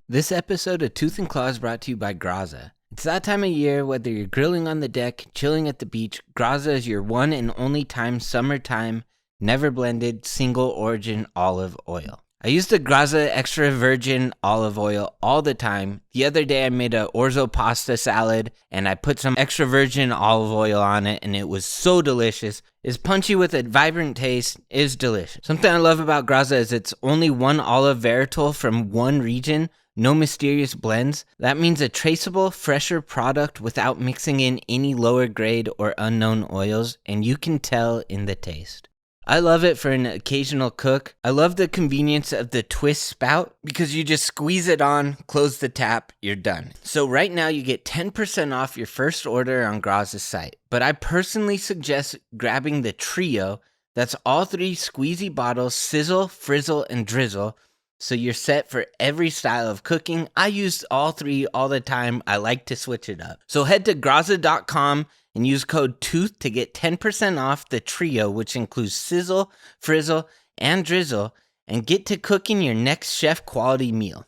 This episode of Tooth and Claw is brought to you by Graza. It's that time of year, whether you're grilling on the deck, chilling at the beach, Graza is your one and only time summertime, never blended, single origin olive oil. I use the Graza extra virgin olive oil all the time. The other day I made a orzo pasta salad and I put some extra virgin olive oil on it and it was so delicious. It's punchy with a vibrant taste. It's delicious. Something I love about Graza is it's only one olive varietal from one region. No mysterious blends. That means a traceable, fresher product without mixing in any lower grade or unknown oils, and you can tell in the taste. I love it for an occasional cook. I love the convenience of the twist spout because you just squeeze it on, close the tap, you're done. So right now you get 10% off your first order on Graza's site. But I personally suggest grabbing the trio. That's all three squeezy bottles, sizzle, frizzle, and drizzle. So you're set for every style of cooking. I use all three all the time. I like to switch it up. So head to Graza.com and use code TOOTH to get 10% off the trio, which includes sizzle, frizzle, and drizzle, and get to cooking your next chef-quality meal.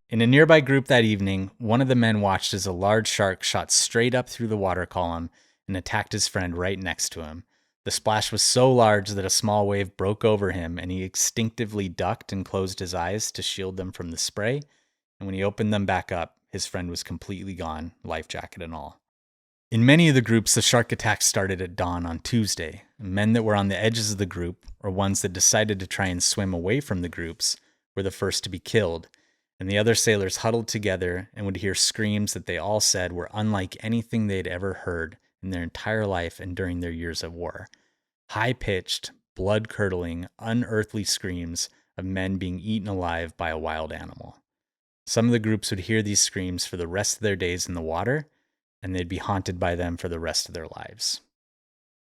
In a nearby group that evening, one of the men watched as a large shark shot straight up through the water column and attacked his friend right next to him. The splash was so large that a small wave broke over him, and he instinctively ducked and closed his eyes to shield them from the spray. And when he opened them back up, his friend was completely gone, life jacket and all. In many of the groups, the shark attacks started at dawn on Tuesday. Men that were on the edges of the group, or ones that decided to try and swim away from the groups, were the first to be killed, and the other sailors huddled together and would hear screams that they all said were unlike anything they'd ever heard in their entire life and during their years of war. High-pitched, blood-curdling, unearthly screams of men being eaten alive by a wild animal. Some of the groups would hear these screams for the rest of their days in the water, and they'd be haunted by them for the rest of their lives.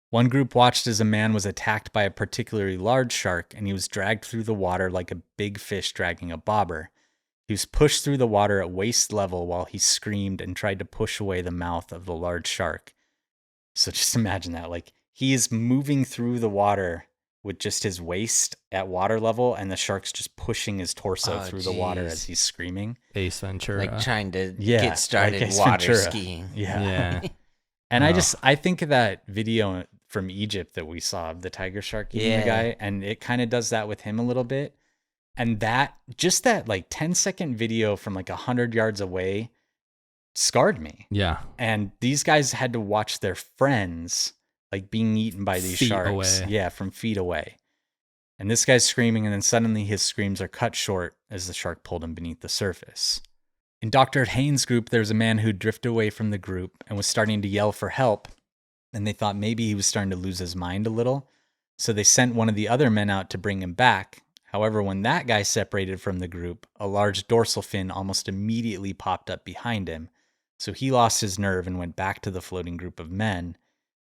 One group watched as a man was attacked by a particularly large shark, and he was dragged through the water like a big fish dragging a bobber. He was pushed through the water at waist level while he screamed and tried to push away the mouth of the large shark. So just imagine that, like, he is moving through the water with just his waist at water level, and the shark's just pushing his torso through the water as he's screaming. Ace Ventura. Like trying to get started like water Ventura. skiing. Yeah. And I think of that video from Egypt that we saw of the tiger shark eating the guy, and it kind of does that with him a little bit. And that like 10-second video from like 100 yards away scarred me. Yeah. And these guys had to watch their friends like being eaten by these sharks. Away. Yeah, from feet away. And this guy's screaming, and then suddenly his screams are cut short as the shark pulled him beneath the surface. In Dr. Haynes' group, there was a man who drifted away from the group and was starting to yell for help, and they thought maybe he was starting to lose his mind a little. So they sent one of the other men out to bring him back. However, when that guy separated from the group, a large dorsal fin almost immediately popped up behind him. So he lost his nerve and went back to the floating group of men.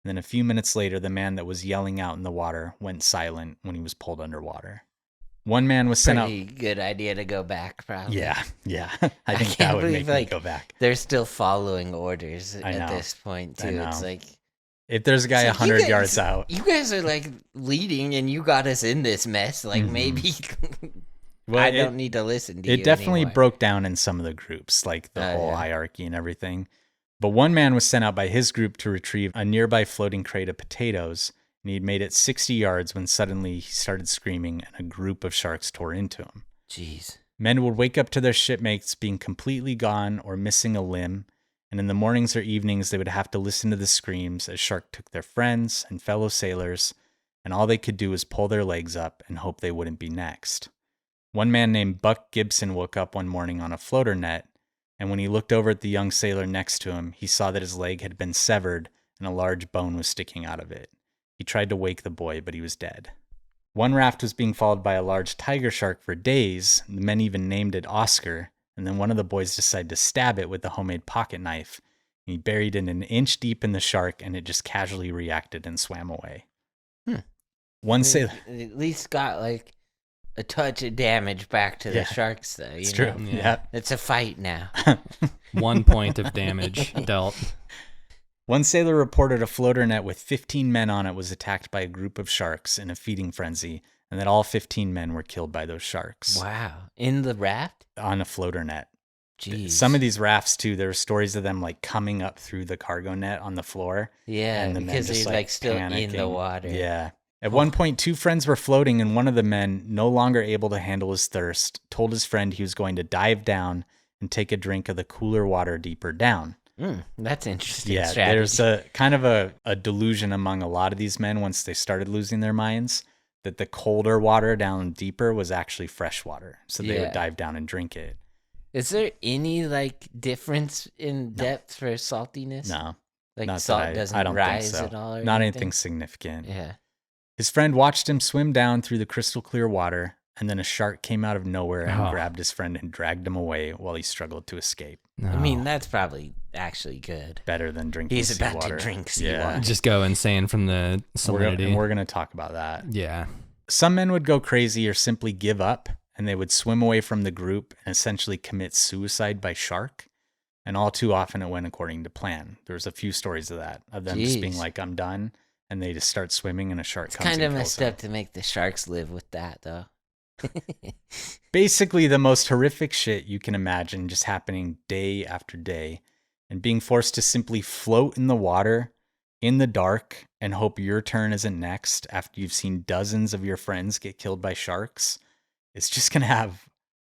And then a few minutes later, the man that was yelling out in the water went silent when he was pulled underwater. One man was sent out. Pretty good idea to go back, probably. Yeah. I think that would make me go back. They're still following orders at this point, too. It's like, if there's a guy 100 yards out. You guys are like leading and you got us in this mess. Like maybe I don't need to listen to you. It definitely anymore. broke down in some of the groups, like the whole hierarchy and everything. But one man was sent out by his group to retrieve a nearby floating crate of potatoes, and he'd made it 60 yards when suddenly he started screaming and a group of sharks tore into him. Jeez. Men would wake up to their shipmates being completely gone or missing a limb, and in the mornings or evenings they would have to listen to the screams as shark took their friends and fellow sailors, and all they could do was pull their legs up and hope they wouldn't be next. One man named Buck Gibson woke up one morning on a floater net, and when he looked over at the young sailor next to him, he saw that his leg had been severed and a large bone was sticking out of it. He tried to wake the boy, but he was dead. One raft was being followed by a large tiger shark for days. The men even named it Oscar, and then one of the boys decided to stab it with a homemade pocket knife. He buried it an inch deep in the shark, and it just casually reacted and swam away. One sailor at least got like a touch of damage back to the sharks, though. It's true. Yeah. It's a fight now. 1 point of damage dealt. One sailor reported a floater net with 15 men on it was attacked by a group of sharks in a feeding frenzy, and that all 15 men were killed by those sharks. Wow. In the raft? On a floater net. Jeez. Some of these rafts, too, there were stories of them like coming up through the cargo net on the floor. Yeah, and the because men just, they're like still in the panicking. water. Yeah. At one point, 2 friends were floating, and one of the men, no longer able to handle his thirst, told his friend he was going to dive down and take a drink of the cooler water deeper down. That's interesting. Yeah, strategy. there's a kind of a delusion among a lot of these men once they started losing their minds that the colder water down deeper was actually fresh water. So they would dive down and drink it. Is there any like difference in depth for saltiness? No. Like not salt that doesn't I don't rise think so. at all? Or not anything? anything significant. Yeah. His friend watched him swim down through the crystal clear water, and then a shark came out of nowhere and grabbed his friend and dragged him away while he struggled to escape. No. I mean, that's probably actually good. Better than drinking He's about seawater. to drink seawater. Just go insane from the salinity. We're going to talk about that. Yeah. Some men would go crazy or simply give up, and they would swim away from the group and essentially commit suicide by shark. And all too often it went according to plan. There's a few stories of that, of them just being like, I'm done. And they just start swimming and a shark comes and kills them. Kind of messed up to make the sharks live with that, though. Basically, the most horrific shit you can imagine just happening day after day, and being forced to simply float in the water in the dark and hope your turn isn't next after you've seen dozens of your friends get killed by sharks. It's just going to have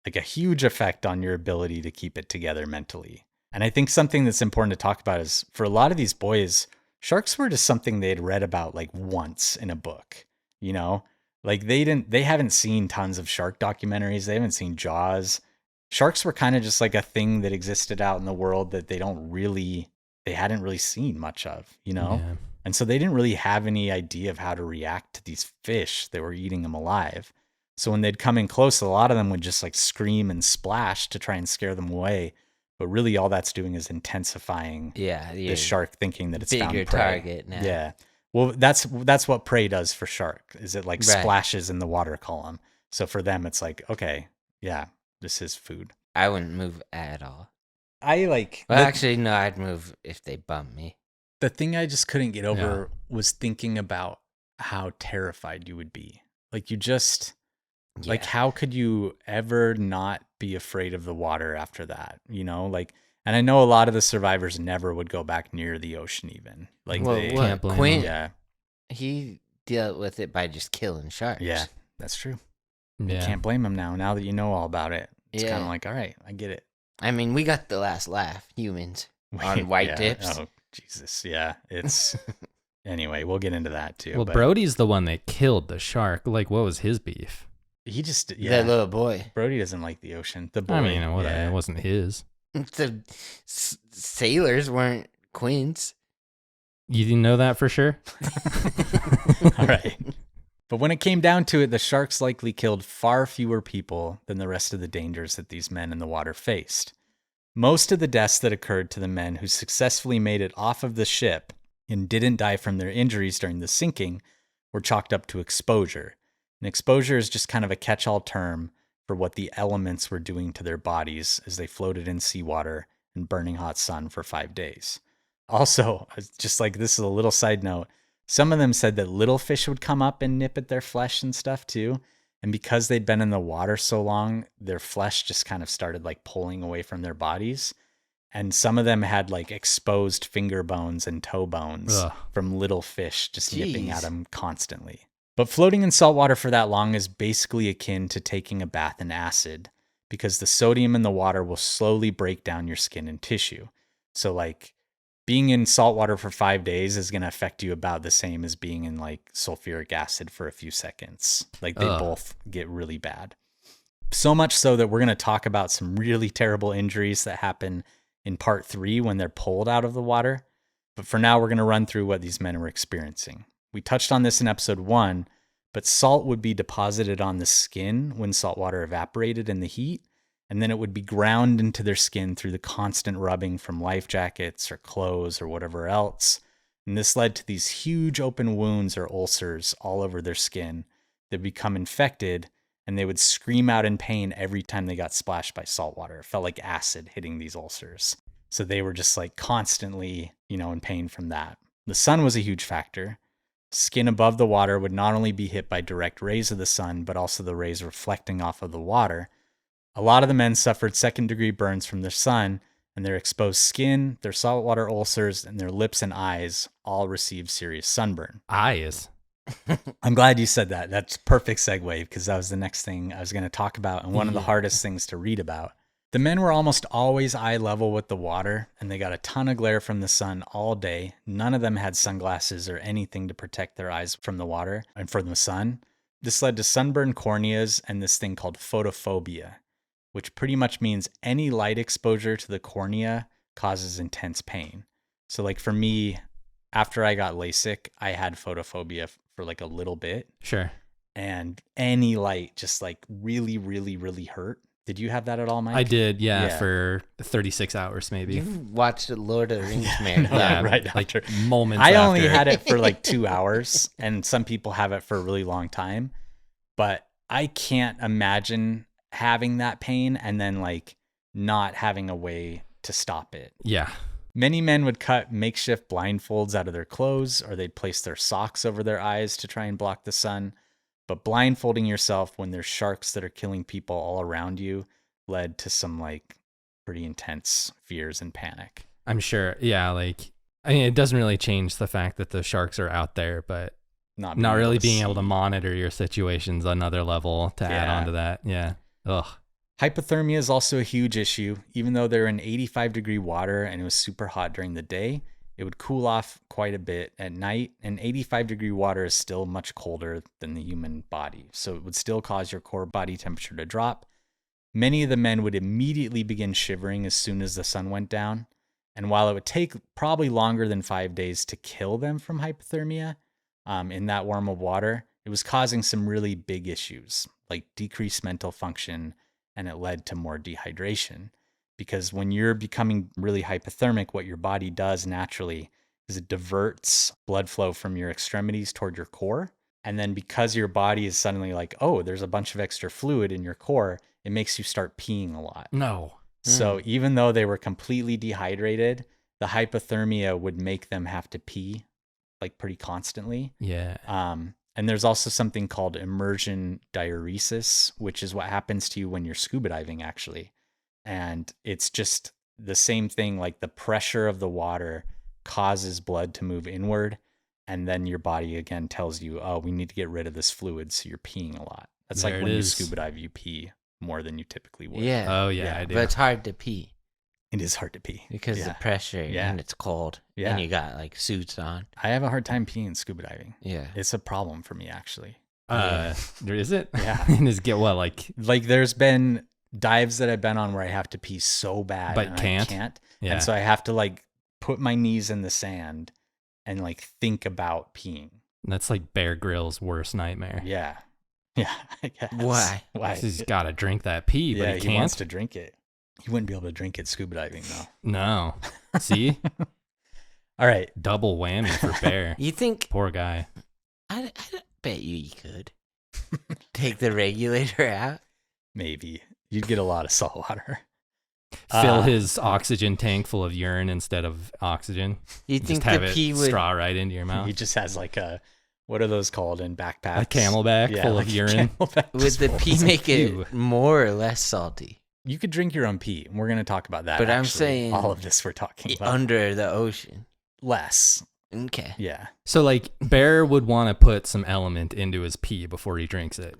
like a huge effect on your ability to keep it together mentally. And I think something that's important to talk about is for a lot of these boys, sharks were just something they had read about like once in a book, you know? Like they haven't seen tons of shark documentaries. They haven't seen Jaws. Sharks were kind of just like a thing that existed out in the world that they hadn't really seen much of, you know? Yeah. And so they didn't really have any idea of how to react to these fish that were eating them alive. So when they'd come in close, a lot of them would just like scream and splash to try and scare them away. But really all that's doing is intensifying the shark thinking that it's found prey. Bigger target now. Yeah. Well, that's what prey does for shark, is it like splashes in the water column. So for them, it's like, okay, yeah, this is food. I wouldn't move at all. Actually, no, I'd move if they bump me. The thing I just couldn't get over was thinking about how terrified you would be. Like you just, like how could you ever not be afraid of the water after that? You know, like, and I know a lot of the survivors never would go back near the ocean even. Like Quint, he dealt with it by just killing sharks. Yeah, that's true. Yeah. You can't blame him now that you know all about it. It's kind of like, all right, I get it. I mean, we got the last laugh, humans, on white tips. Oh, Jesus. Yeah, it's... Anyway, we'll get into that too. Well, Brody's the one that killed the shark. Like, what was his beef? He just... That little boy. Brody doesn't like the ocean. The boy. I mean, it wasn't his. The sailors weren't Quints. You didn't know that for sure? All right. But when it came down to it, the sharks likely killed far fewer people than the rest of the dangers that these men in the water faced. Most of the deaths that occurred to the men who successfully made it off of the ship and didn't die from their injuries during the sinking were chalked up to exposure. And exposure is just kind of a catch-all term for what the elements were doing to their bodies as they floated in seawater and burning hot sun for 5 days. Also, just like this is a little side note, some of them said that little fish would come up and nip at their flesh and stuff too. And because they'd been in the water so long, their flesh just kind of started like pulling away from their bodies. And some of them had like exposed finger bones and toe bones from little fish just nipping at them constantly. But floating in salt water for that long is basically akin to taking a bath in acid because the sodium in the water will slowly break down your skin and tissue. So like being in salt water for 5 days is going to affect you about the same as being in like sulfuric acid for a few seconds. Like they both get really bad. So much so that we're going to talk about some really terrible injuries that happen in part 3 when they're pulled out of the water. But for now, we're going to run through what these men were experiencing. We touched on this in episode 1, but salt would be deposited on the skin when salt water evaporated in the heat, and then it would be ground into their skin through the constant rubbing from life jackets or clothes or whatever else. And this led to these huge open wounds or ulcers all over their skin that become infected, and they would scream out in pain every time they got splashed by salt water. It felt like acid hitting these ulcers. So they were just like constantly, in pain from that. The sun was a huge factor. Skin above the water would not only be hit by direct rays of the sun, but also the rays reflecting off of the water. A lot of the men suffered second-degree burns from the sun, and their exposed skin, their saltwater ulcers, and their lips and eyes all received serious sunburn. Eyes? I'm glad you said that. That's perfect segue, because that was the next thing I was going to talk about, and one of the hardest things to read about. The men were almost always eye level with the water, and they got a ton of glare from the sun all day. None of them had sunglasses or anything to protect their eyes from the water and from the sun. This led to sunburned corneas and this thing called photophobia, which pretty much means any light exposure to the cornea causes intense pain. So like for me, after I got LASIK, I had photophobia for like a little bit. Sure. And any light just like really, really, really hurt. Did you have that at all, Mike? I did, yeah, for 36 hours maybe. You watched Lord of the Rings marathon. Yeah, right like after. Moments I after. only had it for like 2 hours, and some people have it for a really long time. But I can't imagine having that pain and then like not having a way to stop it. Yeah. Many men would cut makeshift blindfolds out of their clothes, or they'd place their socks over their eyes to try and block the sun. But blindfolding yourself when there's sharks that are killing people all around you led to some like pretty intense fears and panic. I'm sure. Yeah. Like, I mean, it doesn't really change the fact that the sharks are out there, but not really being able to monitor your situations another level to add on to that. Yeah. Ugh. Hypothermia is also a huge issue. Even though they're in 85-degree water and it was super hot during the day, it would cool off quite a bit at night, and 85-degree water is still much colder than the human body, so it would still cause your core body temperature to drop. Many of the men would immediately begin shivering as soon as the sun went down, and while it would take probably longer than 5 days to kill them from hypothermia in that warm of water, it was causing some really big issues, like decreased mental function, and it led to more dehydration. Because when you're becoming really hypothermic, what your body does naturally is it diverts blood flow from your extremities toward your core. And then because your body is suddenly like, oh, there's a bunch of extra fluid in your core, it makes you start peeing a lot. No. So even though they were completely dehydrated, the hypothermia would make them have to pee like pretty constantly. Yeah. And there's also something called immersion diuresis, which is what happens to you when you're scuba diving, actually. And it's just the same thing, like the pressure of the water causes blood to move inward. And then your body again tells you, oh, we need to get rid of this fluid. So you're peeing a lot. That's There like it when you is. scuba dive, you pee more than you typically would. Yeah. Oh, yeah, I do. But it's hard to pee It is hard to pee. because of the pressure and it's cold. Yeah. And you got like suits on. I have a hard time peeing scuba diving. Yeah. It's a problem for me, actually. There is it? Yeah. And is get what, like, Like there's been dives that I've been on where I have to pee so bad, But and can't? I can't. yeah. And so I have to like put my knees in the sand and like think about peeing. That's like Bear Grylls' worst nightmare. Yeah. Yeah, I guess. Why? He's got to drink that pee, but he can't. He wants to drink it. He wouldn't be able to drink it scuba diving, though. No. See? All right. Double whammy for Bear. You think? Poor guy. I bet you could take the regulator out. Maybe. You'd get a lot of salt water. Fill his oxygen tank full of urine instead of oxygen. You think just have the it pee would straw right into your mouth? He just has like a, what are those called in backpacks? A Camelback full of urine. would the pee make it more or less salty? You could drink your own pee. We're going to talk about that. But actually. I'm saying all of this we're talking about. Under the ocean. Less. Okay. Yeah. So like Bear would want to put some element into his pee before he drinks it.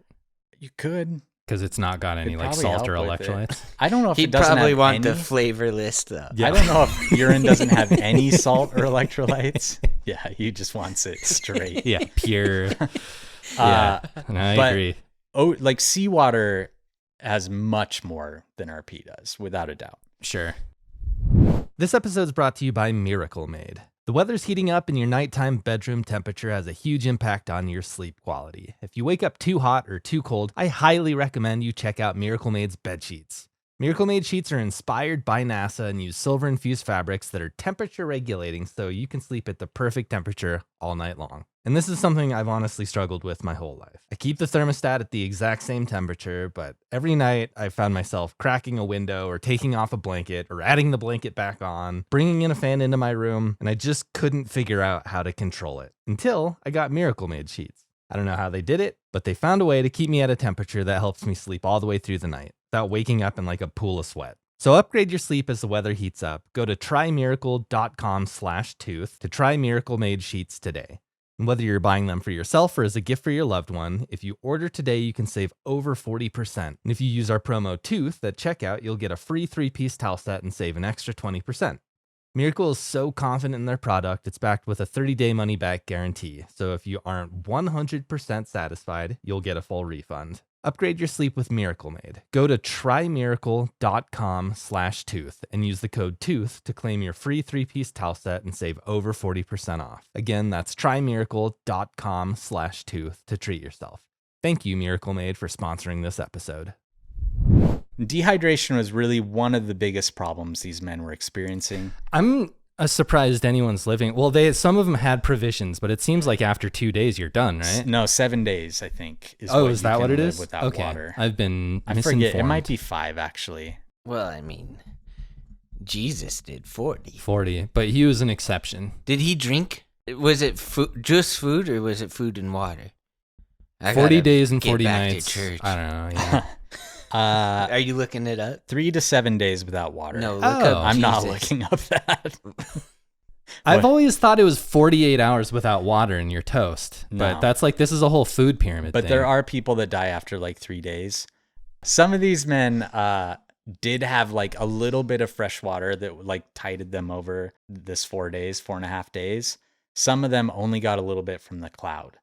You could. Because it's not got any Could like probably salt or help with electrolytes. I don't know if He'd it doesn't probably have want any. the flavorless stuff. I don't know if urine doesn't have any salt or electrolytes. Yeah, he just wants it straight. Yeah, pure. Yeah, and I agree. Oh, like seawater has much more than our pee does, without a doubt. Sure. This episode is brought to you by Miracle Made. The weather's heating up and your nighttime bedroom temperature has a huge impact on your sleep quality. If you wake up too hot or too cold, I highly recommend you check out Miracle Made's bed sheets. Miracle Made sheets are inspired by NASA and use silver-infused fabrics that are temperature regulating so you can sleep at the perfect temperature all night long. And this is something I've honestly struggled with my whole life. I keep the thermostat at the exact same temperature, but every night I found myself cracking a window or taking off a blanket or adding the blanket back on, bringing in a fan into my room, and I just couldn't figure out how to control it until I got Miracle Made sheets. I don't know how they did it, but they found a way to keep me at a temperature that helps me sleep all the way through the night without waking up in like a pool of sweat. So upgrade your sleep as the weather heats up. Go to trymiracle.com/tooth to try Miracle Made sheets today. And whether you're buying them for yourself or as a gift for your loved one, if you order today, you can save over 40%. And if you use our promo TOOTH at checkout, you'll get a free 3-piece towel set and save an extra 20%. Miracle is so confident in their product, it's backed with a 30-day money-back guarantee. So if you aren't 100% satisfied, you'll get a full refund. Upgrade your sleep with Miracle Made. Go to trymiracle.com/tooth and use the code TOOTH to claim your free 3-piece towel set and save over 40% off. Again, that's trymiracle.com/tooth to treat yourself. Thank you, Miracle Made, for sponsoring this episode. Dehydration was really one of the biggest problems these men were experiencing. I'm surprised anyone's living. Well, some of them had provisions, but it seems like after 2 days you're done, right? No, 7 days, I think. Is that what it is? Without okay. water. I've been I misinformed. forget. It might be 5, actually. Well, I mean, Jesus did 40. 40, but he was an exception. Did he drink? Was it just food, or was it food and water? 40 days and 40 back to nights. church. I don't know. Yeah. Are you looking it up? 3 to 7 days without water. No, look up I'm not Jesus. looking up that. I've always thought it was 48 hours without water in your toast, but No. that's like, this is a whole food pyramid But thing. there are people that die after like 3 days. Some of these men did have like a little bit of fresh water that like tided them over this 4.5 days. Some of them only got a little bit from the cloud.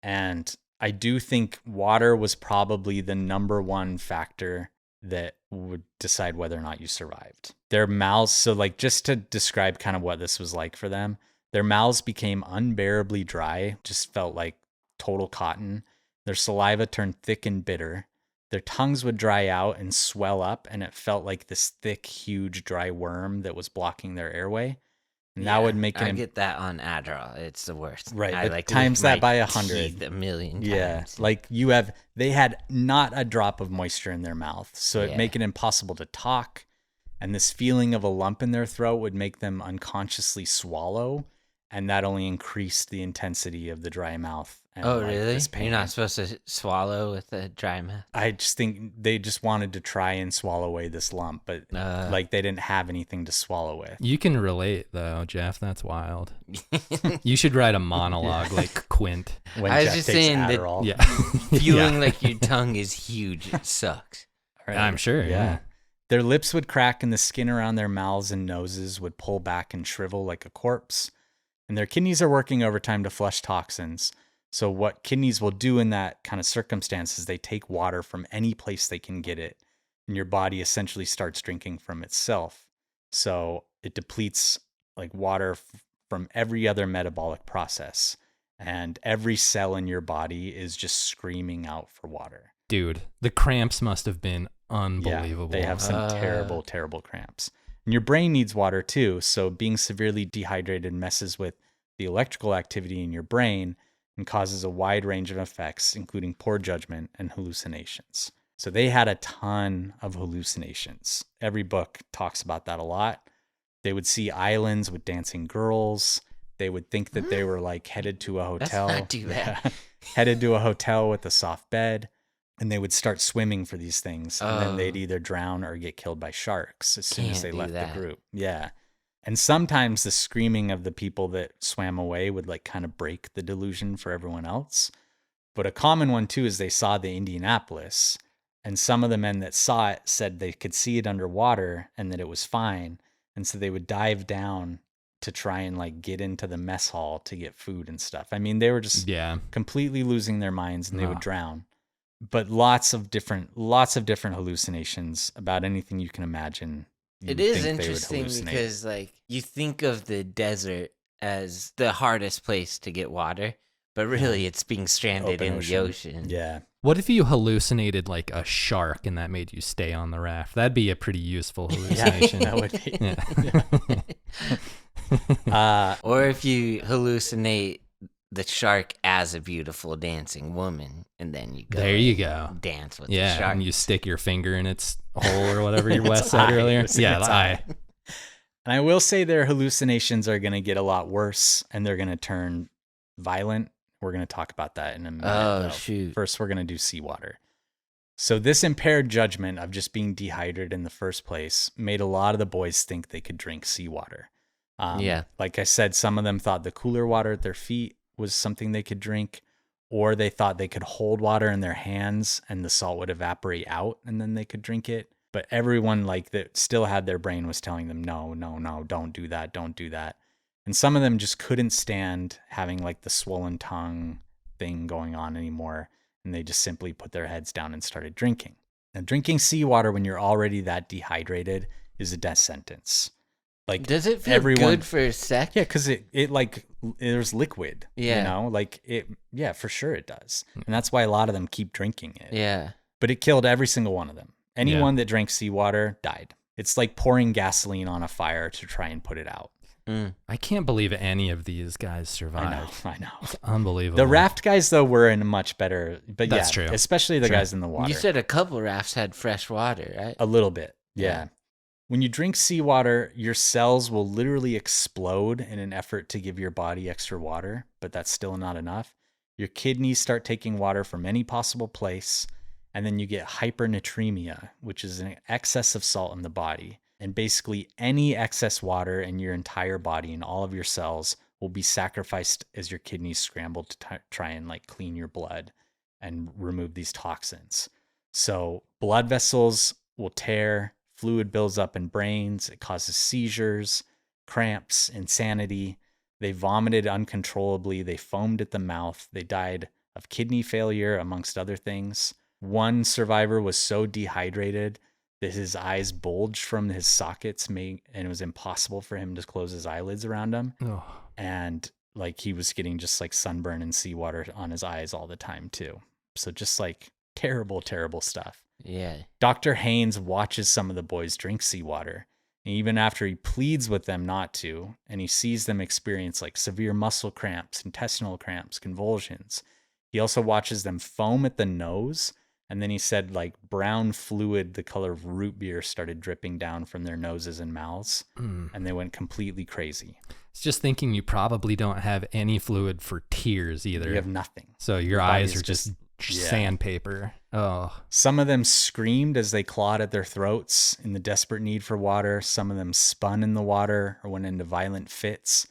And I do think water was probably the number one factor that would decide whether or not you survived. Their mouths, so like just to describe kind of what this was like for them, their mouths became unbearably dry, just felt like total cotton. Their saliva turned thick and bitter. Their tongues would dry out and swell up, and it felt like this thick, huge, dry worm that was blocking their airway. And that would make it... I get that on Adderall. It's the worst. Right, I but like times lick that by my 100. teeth a million times. Yeah, like they had not a drop of moisture in their mouth, so it'd make it impossible to talk, and this feeling of a lump in their throat would make them unconsciously swallow, and that only increased the intensity of the dry mouth. And Oh, like, really? this pain. You're not supposed to swallow with a dry mouth? I just think they just wanted to try and swallow away this lump, but like they didn't have anything to swallow with. You can relate though, Jeff. That's wild. You should write a monologue like Quint. When I was Jeff just takes saying that- Adderall. Yeah. Feeling like your tongue is huge. It sucks. Right. I'm sure. Yeah. Their lips would crack and the skin around their mouths and noses would pull back and shrivel like a corpse. And their kidneys are working overtime to flush toxins. So what kidneys will do in that kind of circumstance is they take water from any place they can get it. And your body essentially starts drinking from itself. So it depletes like water from every other metabolic process. and every cell in your body is just screaming out for water. Dude, the cramps must have been unbelievable. Yeah, they have some terrible, terrible cramps. And your brain needs water too, so being severely dehydrated messes with the electrical activity in your brain and causes a wide range of effects, including poor judgment and hallucinations. So they had a ton of hallucinations. Every book talks about that a lot. They would see islands with dancing girls. They would think that they were like headed to a hotel. That's not too bad. Yeah. Headed to a hotel with a soft bed. And they would start swimming for these things. And then they'd either drown or get killed by sharks as soon as they left the group. Yeah. And sometimes the screaming of the people that swam away would like kind of break the delusion for everyone else. But a common one too is they saw the Indianapolis. And some of the men that saw it said they could see it underwater and that it was fine. And so they would dive down to try and like get into the mess hall to get food and stuff. I mean, they were just completely losing their minds and they would drown. But lots of different hallucinations about anything you can imagine. It is interesting because like you think of the desert as the hardest place to get water, but really it's being stranded in the ocean. Yeah. What if you hallucinated like a shark and that made you stay on the raft? That'd be a pretty useful hallucination. That would be. Or if you hallucinate the shark as a beautiful dancing woman, and then you go. There you go. Dance with the shark. And you stick your finger in its hole or whatever your Wes said earlier. Yeah, the eye. And I will say their hallucinations are going to get a lot worse, and they're going to turn violent. We're going to talk about that in a minute. Oh, shoot. First, we're going to do seawater. So this impaired judgment of just being dehydrated in the first place made a lot of the boys think they could drink seawater. Like I said, some of them thought the cooler water at their feet was something they could drink, or they thought they could hold water in their hands and the salt would evaporate out and then they could drink it. But everyone like that still had their brain was telling them, no, don't do that. Don't do that. And some of them just couldn't stand having like the swollen tongue thing going on anymore. And they just simply put their heads down and started drinking. Now, drinking seawater when you're already that dehydrated is a death sentence. Like, does it feel good for a sec? Yeah, because it like there's liquid. Yeah, you know, like it. Yeah, for sure it does, and that's why a lot of them keep drinking it. Yeah, but it killed every single one of them. Anyone that drank seawater died. It's like pouring gasoline on a fire to try and put it out. I can't believe any of these guys survived. I know. It's unbelievable. The raft guys, though, were in a much better... But that's true. Especially the guys in the water. You said a couple rafts had fresh water, right? A little bit, yeah. When you drink seawater, your cells will literally explode in an effort to give your body extra water, but that's still not enough. Your kidneys start taking water from any possible place, and then you get hypernatremia, which is an excess of salt in the body. And basically any excess water in your entire body and all of your cells will be sacrificed as your kidneys scramble to try and like clean your blood and remove these toxins. So blood vessels will tear, fluid builds up in brains, it causes seizures, cramps, insanity. They vomited uncontrollably, they foamed at the mouth, they died of kidney failure, amongst other things. One survivor was so dehydrated that his eyes bulged from his sockets, and it was impossible for him to close his eyelids around him. Oh. And like he was getting just like sunburn and seawater on his eyes all the time too. So just like terrible, terrible stuff. Yeah. Dr. Haynes watches some of the boys drink seawater. And even after he pleads with them not to, and he sees them experience like severe muscle cramps, intestinal cramps, convulsions, he also watches them foam at the nose. And then he said like brown fluid, the color of root beer, started dripping down from their noses and mouths. And they went completely crazy. It's just thinking you probably don't have any fluid for tears either. You have nothing. So your eyes are just sandpaper. Oh. Some of them screamed as they clawed at their throats in the desperate need for water. Some of them spun in the water or went into violent fits.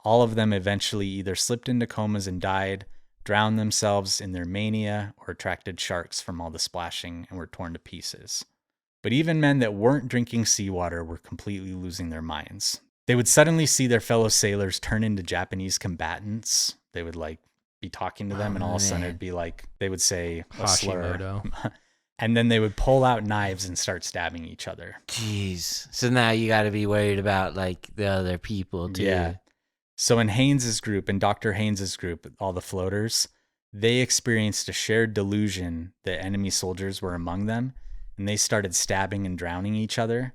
All of them eventually either slipped into comas and died, drowned themselves in their mania, or attracted sharks from all the splashing and were torn to pieces. But even men that weren't drinking seawater were completely losing their minds. They would suddenly see their fellow sailors turn into Japanese combatants. They would like be talking to them, and all of a sudden it'd be like they would say a slur. And then they would pull out knives and start stabbing each other. Jeez. So now you got to be worried about like the other people too. Yeah. So in Dr. Haynes's group, all the floaters, they experienced a shared delusion that enemy soldiers were among them, and they started stabbing and drowning each other.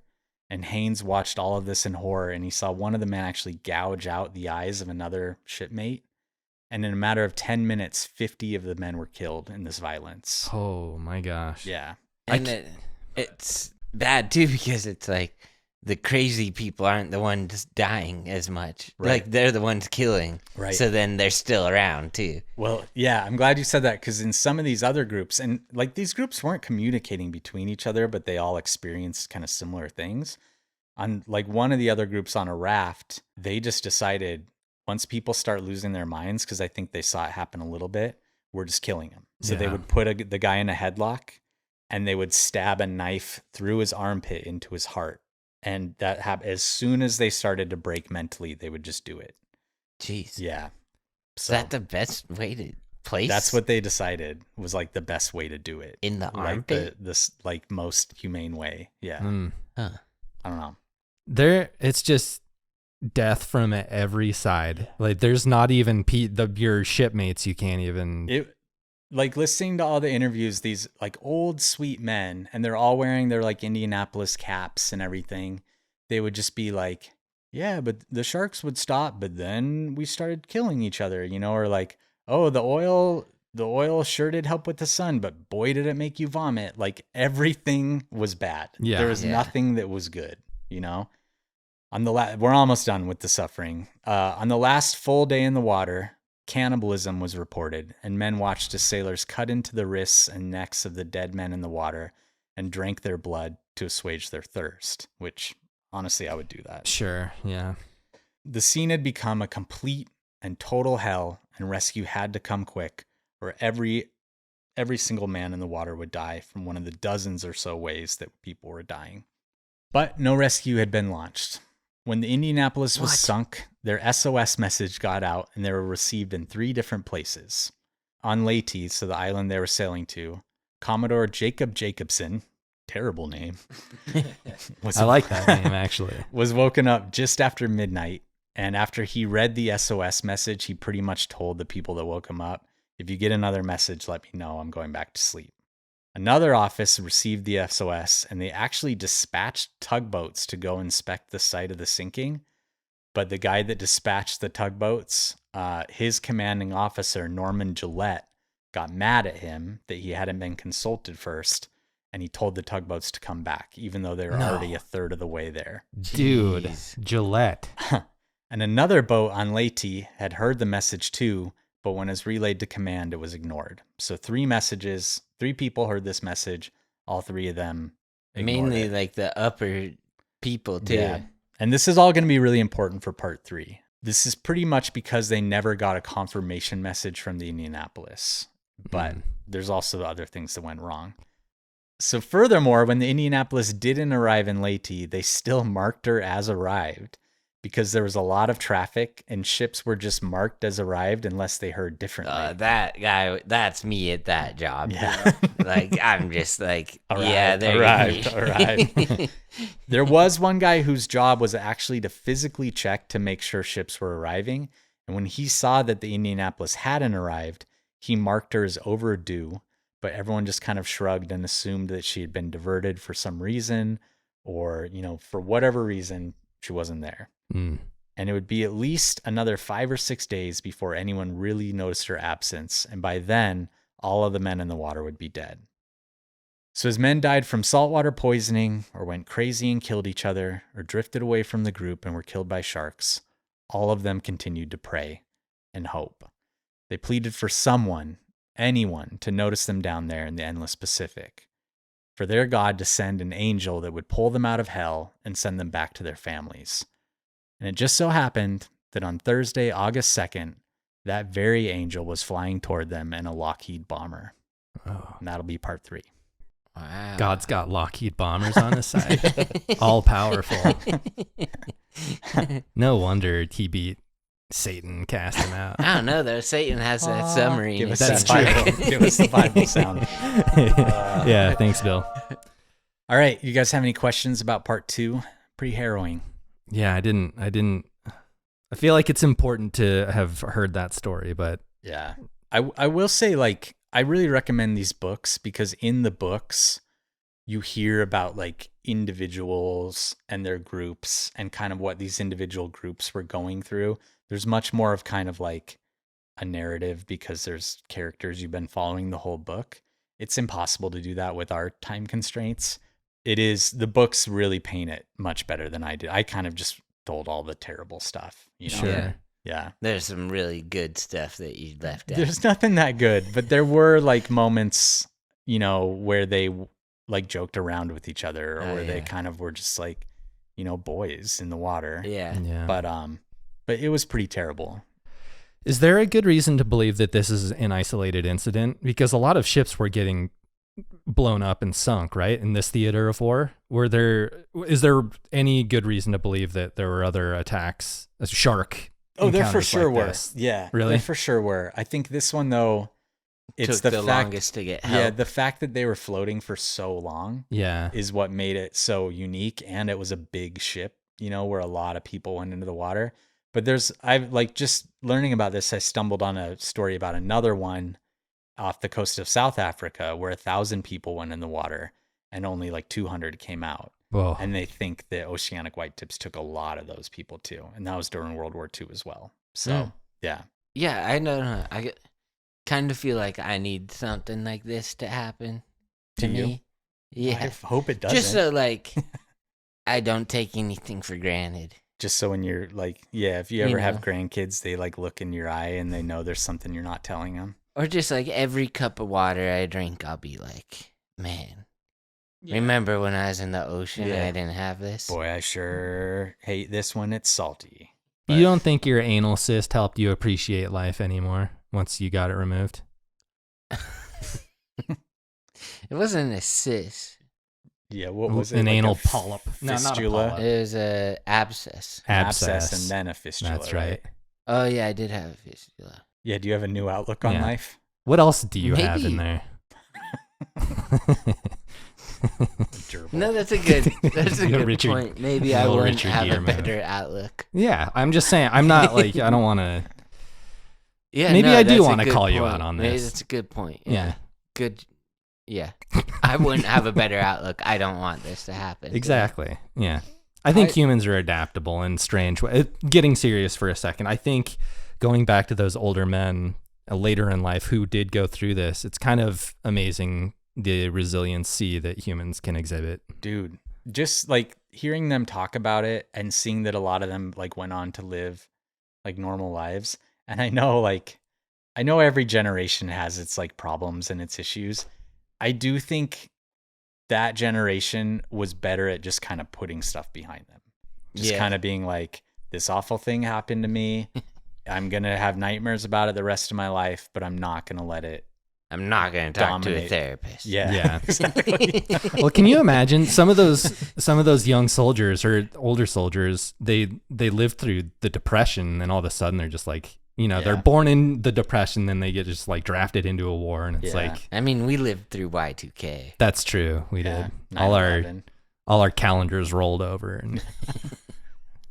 And Haynes watched all of this in horror, and he saw one of the men actually gouge out the eyes of another shipmate. And in a matter of 10 minutes, 50 of the men were killed in this violence. Oh my gosh. Yeah. And it's bad too, because it's like the crazy people aren't the ones dying as much. Right. Like they're the ones killing. Right. So then they're still around too. Well, yeah, I'm glad you said that, because in some of these other groups, and like these groups weren't communicating between each other, but they all experienced kind of similar things. On like one of the other groups on a raft, they just decided, once people start losing their minds, because I think they saw it happen a little bit, we're just killing him. So they would put the guy in a headlock, and they would stab a knife through his armpit into his heart. And that happened as soon as they started to break mentally, they would just do it. Jeez. Yeah. So is that the best way to place? That's what they decided was like the best way to do it. In the like armpit? This like most humane way. Yeah. Huh. I don't know. It's just death from every side. Like there's not even your shipmates. You can't even. Like listening to all the interviews, these like old sweet men, and they're all wearing their like Indianapolis caps and everything. They would just be like, yeah, but the sharks would stop, but then we started killing each other, or like, oh, the oil sure did help with the sun, but boy, did it make you vomit. Like everything was bad. Yeah. There was nothing that was good, we're almost done with the suffering. On the last full day in the water, cannibalism was reported, and men watched as sailors cut into the wrists and necks of the dead men in the water and drank their blood to assuage their thirst, which honestly, I would do that. Sure, yeah. The scene had become a complete and total hell, and rescue had to come quick, or every single man in the water would die from one of the dozens or so ways that people were dying. But no rescue had been launched. When the Indianapolis was sunk, their SOS message got out, and they were received in 3 different places. On Leyte, so the island they were sailing to, Commodore Jacob Jacobson, terrible name. I like that name, actually. Was woken up just after midnight, and after he read the SOS message, he pretty much told the people that woke him up, if you get another message, let me know, I'm going back to sleep. Another office received the SOS, and they actually dispatched tugboats to go inspect the site of the sinking. But the guy that dispatched the tugboats, his commanding officer, Norman Gillette, got mad at him that he hadn't been consulted first, and he told the tugboats to come back, even though they were already a third of the way there. Dude, Jeez. Gillette. And another boat on Leyte had heard the message too, but when it was relayed to command, it was ignored. So 3 people heard this message, all 3 of them ignored Mainly it. like the upper people too. Yeah. And this is all going to be really important for part 3. This is pretty much because they never got a confirmation message from the Indianapolis, but there's also other things that went wrong. So furthermore, when the Indianapolis didn't arrive in Leyte, they still marked her as arrived, because there was a lot of traffic and ships were just marked as arrived unless they heard differently. That guy, that's me at that job. Yeah. Like, I'm just like, arrived. There was one guy whose job was actually to physically check to make sure ships were arriving. And when he saw that the Indianapolis hadn't arrived, he marked her as overdue, but everyone just kind of shrugged and assumed that she had been diverted for some reason, or, for whatever reason, she wasn't there. And it would be at least another 5 or 6 days before anyone really noticed her absence. And by then, all of the men in the water would be dead. So as men died from saltwater poisoning, or went crazy and killed each other, or drifted away from the group and were killed by sharks, all of them continued to pray and hope. They pleaded for anyone, to notice them down there in the endless Pacific, for their God to send an angel that would pull them out of hell and send them back to their families. And it just so happened that on Thursday, August 2nd, that very angel was flying toward them in a Lockheed bomber. Oh. And that'll be part 3. Wow. God's got Lockheed bombers on his side. All powerful. No wonder he beat Satan, cast him out. I don't know though. Satan has that submarine. Give us That's that true. Bible. Give us the Bible sound. Yeah, thanks, Bill. All right. You guys have any questions about part 2? Pretty harrowing. Yeah, I didn't I feel like it's important to have heard that story, but yeah. I will say, like, I really recommend these books because in the books you hear about like individuals and their groups and kind of what these individual groups were going through. There's much more of kind of like a narrative because there's characters you've been following the whole book. It's impossible to do that with our time constraints. The books really paint it much better than I did. I kind of just told all the terrible stuff, you know? Sure. Yeah. There's some really good stuff that you left out. There's nothing that good, but there were like moments, you know, where they like joked around with each other or where they kind of were just like, you know, boys in the water. Yeah. But it was pretty terrible. Is there a good reason to believe that this is an isolated incident? Because a lot of ships were getting blown up and sunk, right? In this theater of war. Is there any good reason to believe that there were other attacks, a shark? Oh, there for sure like were. This? Yeah. Really? There for sure were. I think this one though, it's Took the longest to get help. Yeah, the fact that they were floating for so long is what made it so unique, and it was a big ship, you know, where a lot of people went into the water. But I've like just learning about this, I stumbled on a story about another one off the coast of South Africa where 1,000 people went in the water and only like 200 came out. Whoa. And they think the oceanic whitetips took a lot of those people too. And that was during World War II as well. So, yeah. Yeah, I know. I kind of feel like I need something like this to happen to me. Yeah. I hope it doesn't. Just so like I don't take anything for granted. Just so when you're like, if you ever have grandkids, they like look in your eye and they know there's something you're not telling them. Or just like every cup of water I drink, I'll be like, man, remember when I was in the ocean and I didn't have this? Boy, I sure hate this when it's salty. But You don't think your anal cyst helped you appreciate life anymore once you got it removed? It wasn't a cyst. Yeah, what was it? An like anal polyp. Fistula? No, It was a abscess. Abscess and then a fistula. That's right. Oh, yeah, I did have a fistula. Yeah, do you have a new outlook on life? What else do you have in there? No, that's a good point. Maybe I wouldn't Richard have Gere a better outlook. Yeah, I'm just saying. I'm not like, I don't want to. Yeah, Maybe I do that's a want to good call you point. out on Maybe this. that's a good point. Yeah. Good. Yeah. I wouldn't have a better outlook. I don't want this to happen. Exactly. Yeah. I think humans are adaptable in strange ways. Getting serious for a second, I think going back to those older men later in life who did go through this, it's kind of amazing the resiliency that humans can exhibit. Dude, just like hearing them talk about it and seeing that a lot of them like went on to live like normal lives. And I know every generation has its like problems and its issues. I do think that generation was better at just kind of putting stuff behind them. Just kind of being like, this awful thing happened to me. I'm going to have nightmares about it the rest of my life, but I'm not going to let it. I'm not going to talk to a therapist. Yeah. Exactly. Well, can you imagine some of those young soldiers or older soldiers, they lived through the Depression and all of a sudden they're just like, they're born in the Depression, then they get just like drafted into a war, and it's like, I mean, we lived through Y2K. That's true. We did. 9/11. All our calendars rolled over and it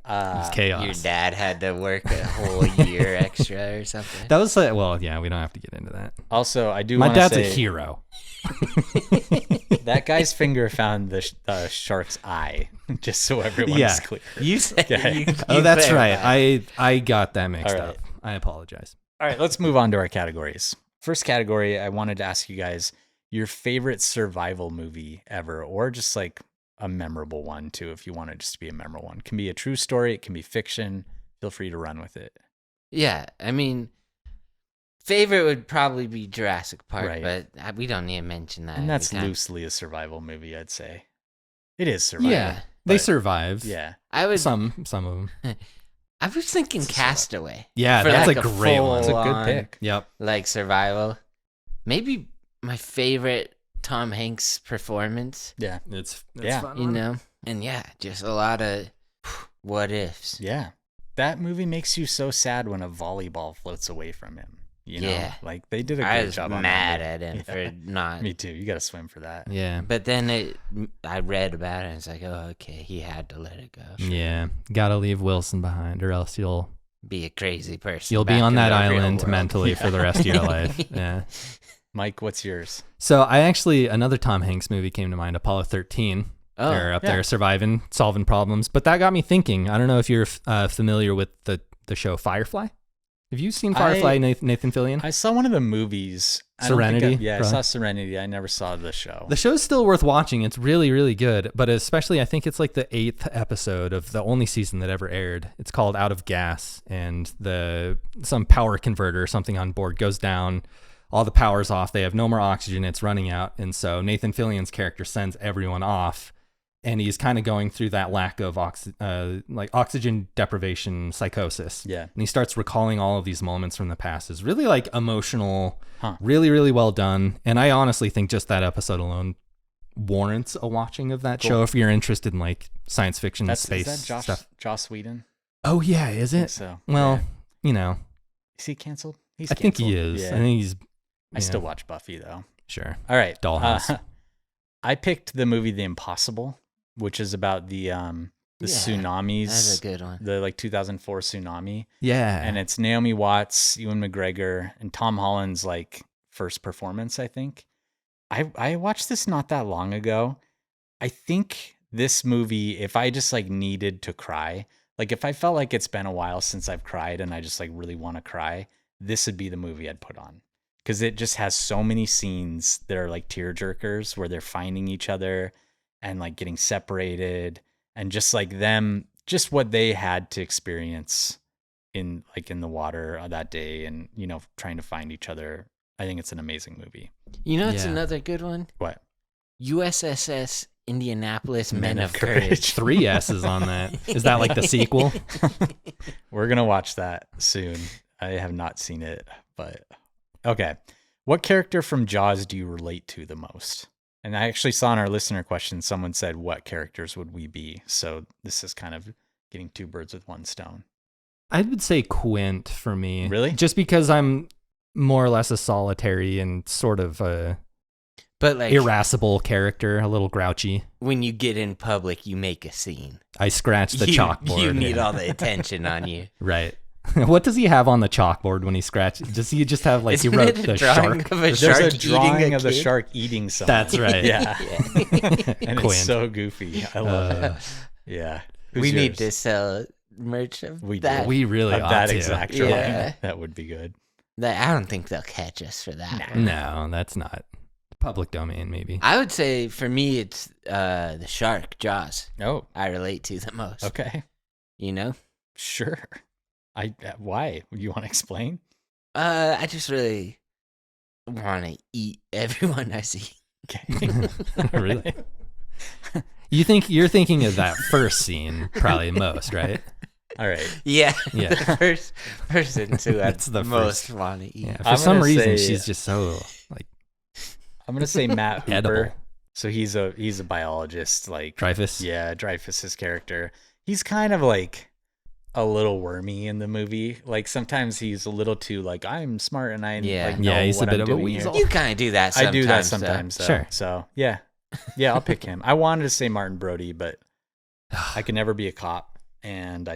was chaos. Your dad had to work a whole year extra or something. That was we don't have to get into that. Also, I do My want to dad's say, a hero. that guy's finger found the shark's eye, just so everyone's clear. You said That's right. I got that mixed All right. up. I apologize. All right, let's move on to our categories. First category, I wanted to ask you guys your favorite survival movie ever, or just like a memorable one too, if you want it just to be a memorable one. It can be a true story, it can be fiction. Feel free to run with it. Yeah, I mean, favorite would probably be Jurassic Park, Right. but we don't need to mention that. And that's every time. loosely a survival movie, I'd say. It is survival. Yeah, They but- survived. Yeah. I would. Some of them. I was thinking Castaway. Yeah, For that's like a great one. It's a good full-on, pick. Yep. Like survival. Maybe my favorite Tom Hanks performance. Yeah. It's Yeah. fun. You know, and just a lot of what ifs. Yeah. That movie makes you so sad when a volleyball floats away from him. You know? Yeah. Like they did a I great was job on mad that. at him Yeah. for not. Me too. You got to swim for that. Yeah. But then I read about it and it's like, oh, okay, he had to let it go. Yeah. Gotta leave Wilson behind or else you'll be a crazy person. You'll be back on in that the real island world. mentally for the rest of your life. Yeah. Mike, what's yours? So another Tom Hanks movie came to mind, Apollo 13. Oh, They're up yeah. there surviving, solving problems. But that got me thinking. I don't know if you're familiar with the show Firefly. Have you seen Firefly, Nathan Fillion? I saw one of the movies. Serenity, I probably. saw Serenity. I never saw the show. The show's still worth watching. It's really, really good. But especially, I think it's like the 8th episode of the only season that ever aired. It's called Out of Gas, and some power converter or something on board goes down. All the power's off. They have no more oxygen. It's running out. And so Nathan Fillion's character sends everyone off. And he's kind of going through that lack of oxygen deprivation psychosis. Yeah. And he starts recalling all of these moments from the past. It's really like emotional, really, really well done. And I honestly think just that episode alone warrants a watching of that show if you're interested in like science fiction, space is that stuff. Joss Whedon? Oh yeah, is it? So Well, yeah. Is he canceled? He's I think he canceled. is. Yeah. I think he's. I still watch Buffy though. Sure. All right. Dollhouse. I picked the movie The Impossible, which is about the tsunamis. That's a good one. The like 2004 tsunami. Yeah. And it's Naomi Watts, Ewan McGregor, and Tom Holland's like first performance, I think. I watched this not that long ago. I think this movie, if I just like needed to cry, like if I felt like it's been a while since I've cried and I just like really want to cry, this would be the movie I'd put on. Because it just has so many scenes that are like tear jerkers where they're finding each other and like getting separated and just like them, just what they had to experience in the water that day and, you know, trying to find each other. I think it's an amazing movie. You know, it's Yeah. another good one. What? USS Indianapolis, Men Men of of Courage. 3 S's on that. Is that like the sequel? We're going to watch that soon. I have not seen it, but okay. What character from Jaws do you relate to the most? And I actually saw in our listener question, someone said, what characters would we be? So this is kind of getting 2 birds with 1 stone. I would say Quint for me. Really? Just because I'm more or less a solitary and sort of a But like irascible character, a little grouchy. when you get in public, you make a scene. I scratch the you, chalkboard. You need all the attention on you. Right. What does he have on the chalkboard when he scratches? Does he just have like Isn't he wrote it a the drawing shark? of a There's shark a drawing eating a of the kid? shark eating someone. That's right. Yeah. Yeah. And Quint. it's so goofy. I love it. Yeah. Who's We need yours? to sell merch of We do. that. We really Of ought that to. exact Yeah. drawing. That would be good. I don't think they'll catch us for that one. No, that's not public domain. Maybe. I would say for me, it's the shark, Jaws. Oh, I relate to the most. okay. You know? Sure. Why? You want to explain? I just really want to eat everyone I see. Okay. Really? You're thinking of that first scene probably most, right? All right. Yeah. Yeah. The first person who I That's the most first. want to eat. Yeah. For I'm some gonna reason, say- she's just so like I'm gonna say Matt Hooper. edible. So he's a biologist, like Dreyfus. yeah, Dreyfus's character. He's kind of like a little wormy in the movie. Like sometimes he's a little too like I'm smart and I Yeah. like know Yeah, he's a what bit I'm of a doing here. weasel. You kind of do that I sometimes. do that though. sometimes. Though. Sure. So yeah, I'll pick him. I wanted to say Martin Brody, but I can never be a cop, and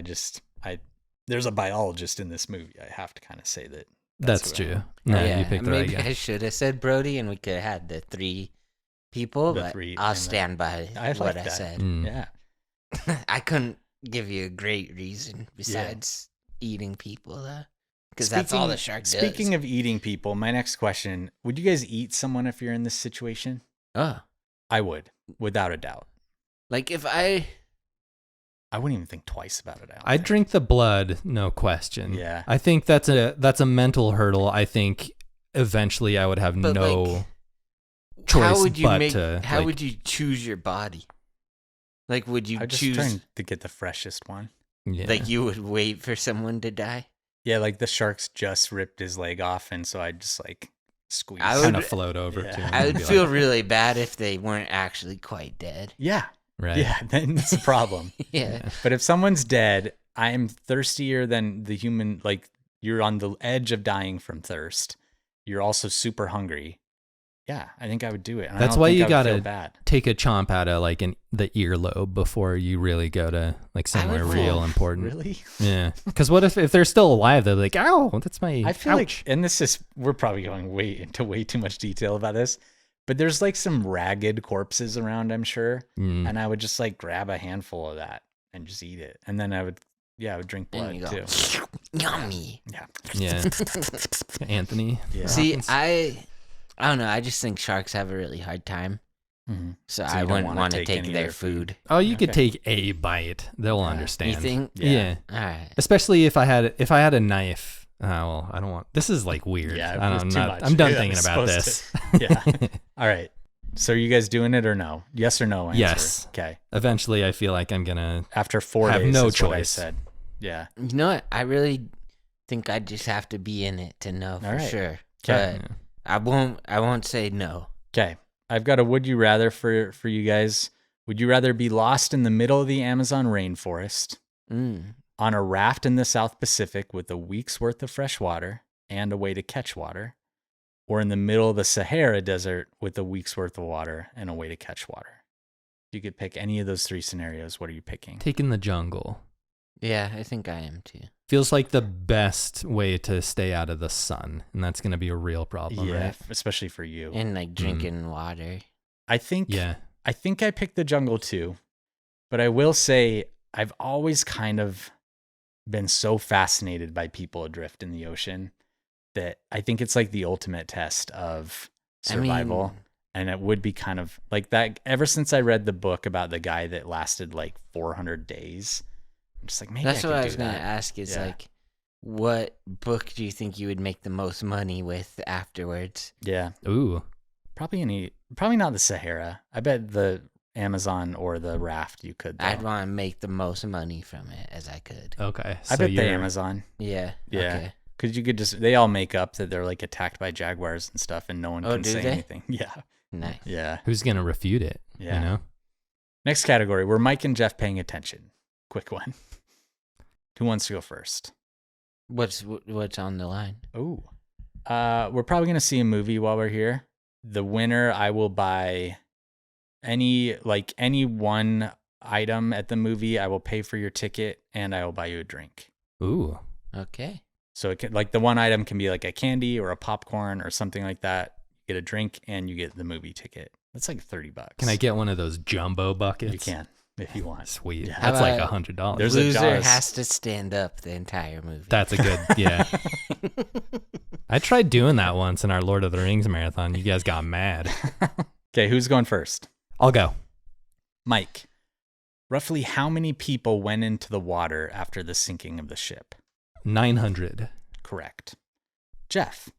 there's a biologist in this movie. I have to kind of say that. That's who I true. am. No, Yeah, you picked the right maybe guy. I should have said Brody, and we could have had the 3 people. The But 3 I'll and the- stand by I like what I that. said. Mm. Yeah. I couldn't give you a great reason besides eating people, though, because that's all the shark does. Speaking of eating people, my next question: would you guys eat someone if you're in this situation? oh, I would, without a doubt. like if I I wouldn't even think twice about it. I'd drink the blood, no question. Yeah. I think that's a mental hurdle. I think eventually I would have But, no like, choice how would you but make? to How like, would you choose your body? Like, would you I'm just choose? trying to get the freshest one. yeah. Like, you would wait for someone to die? Yeah, like the sharks just ripped his leg off, and so I just like squeeze. I kind would- of float over Yeah. to him. I and would be feel like, really bad if they weren't actually quite dead. Yeah, right. yeah. Then it's a problem. Yeah. But if someone's dead, I am thirstier than the human. Like you're on the edge of dying from thirst. You're also super hungry. Yeah, I think I would do it. And That's I don't why think you I would gotta feel bad. take a chomp out of like the earlobe before you really go to like somewhere would real feel- important. Really? Yeah. Because what if they're still alive? They're like, ow, that's my. I feel ouch. like, and this is, we're probably going into way too much detail about this, but there's like some ragged corpses around, I'm sure. Mm. And I would just like grab a handful of that and just eat it. And then I would drink And blood you go, too. yummy. Yeah. Yeah. Anthony. Yeah. See, Hopkins. I don't know. I just think sharks have a really hard time. Mhm. So, So I you don't wouldn't wanna want to take any take of their their food. food. Oh, you could Okay. take a bite. They'll understand. You think? Yeah. All right. Especially if I had a knife. Well, I don't want. This is like weird. Yeah, I it was don't, too I'm much. I'm done Yeah, thinking it's about supposed this. Yeah. All right. So are you guys doing it or no? Yes or no answer? Yes. Okay. Eventually, I feel like I'm gonna. After 4 Have days no is what I choice. said. Yeah. You know what? I really think I just have to be in it to know for right. sure. Okay. But I won't say no. Okay. I've got a would you rather for you guys. Would you rather be lost in the middle of the Amazon rainforest Mm. on a raft in the South Pacific with a week's worth of fresh water and a way to catch water, or in the middle of the Sahara Desert with a week's worth of water and a way to catch water? If you could pick any of those 3 scenarios, what are you picking? Taking the jungle Yeah, I think I am too. feels like the best way to stay out of the sun, and that's gonna be a real problem, Yeah, right? especially for you. And like drinking water. I think Yeah. I think I picked the jungle too, but I will say I've always kind of been so fascinated by people adrift in the ocean that I think it's like the ultimate test of survival. I mean, And it would be kind of like that. Ever since I read the book about the guy that lasted like 400 days, I'm just like, maybe that's I what could I do was gonna that. ask. Is Yeah. like, what book do you think you would make the most money with afterwards? Yeah, Ooh. probably not the Sahara. I bet the Amazon or the raft you could. Though. I'd want to make the most money from it as I could. Okay. I So bet the you're- Amazon. Yeah. Yeah. Okay. Because you could just, they all make up that they're like attacked by jaguars and stuff and no one Oh, can do say they? anything. Yeah. Nice. Yeah. Who's gonna refute it? Yeah. You know. Next category. Were Mike and Jeff paying attention? Quick one. Who wants to go first? What's on the line? Oh. We're probably going to see a movie while we're here. The winner, I will buy any one item at the movie. I will pay for your ticket and I will buy you a drink. Ooh. Okay. So it can, like the one item can be like a candy or a popcorn or something like that. You get a drink and you get the movie ticket. That's like $30. Can I get one of those jumbo buckets? You can if you want. Sweet. Yeah. That's How like about- $100. There's a Loser Jaws. has to stand up the entire movie. That's a good. Yeah. I tried doing that once in our Lord of the Rings marathon. You guys got mad. Okay, who's going first? I'll go. Mike. Roughly how many people went into the water after the sinking of the ship? 900. Correct. Jeff.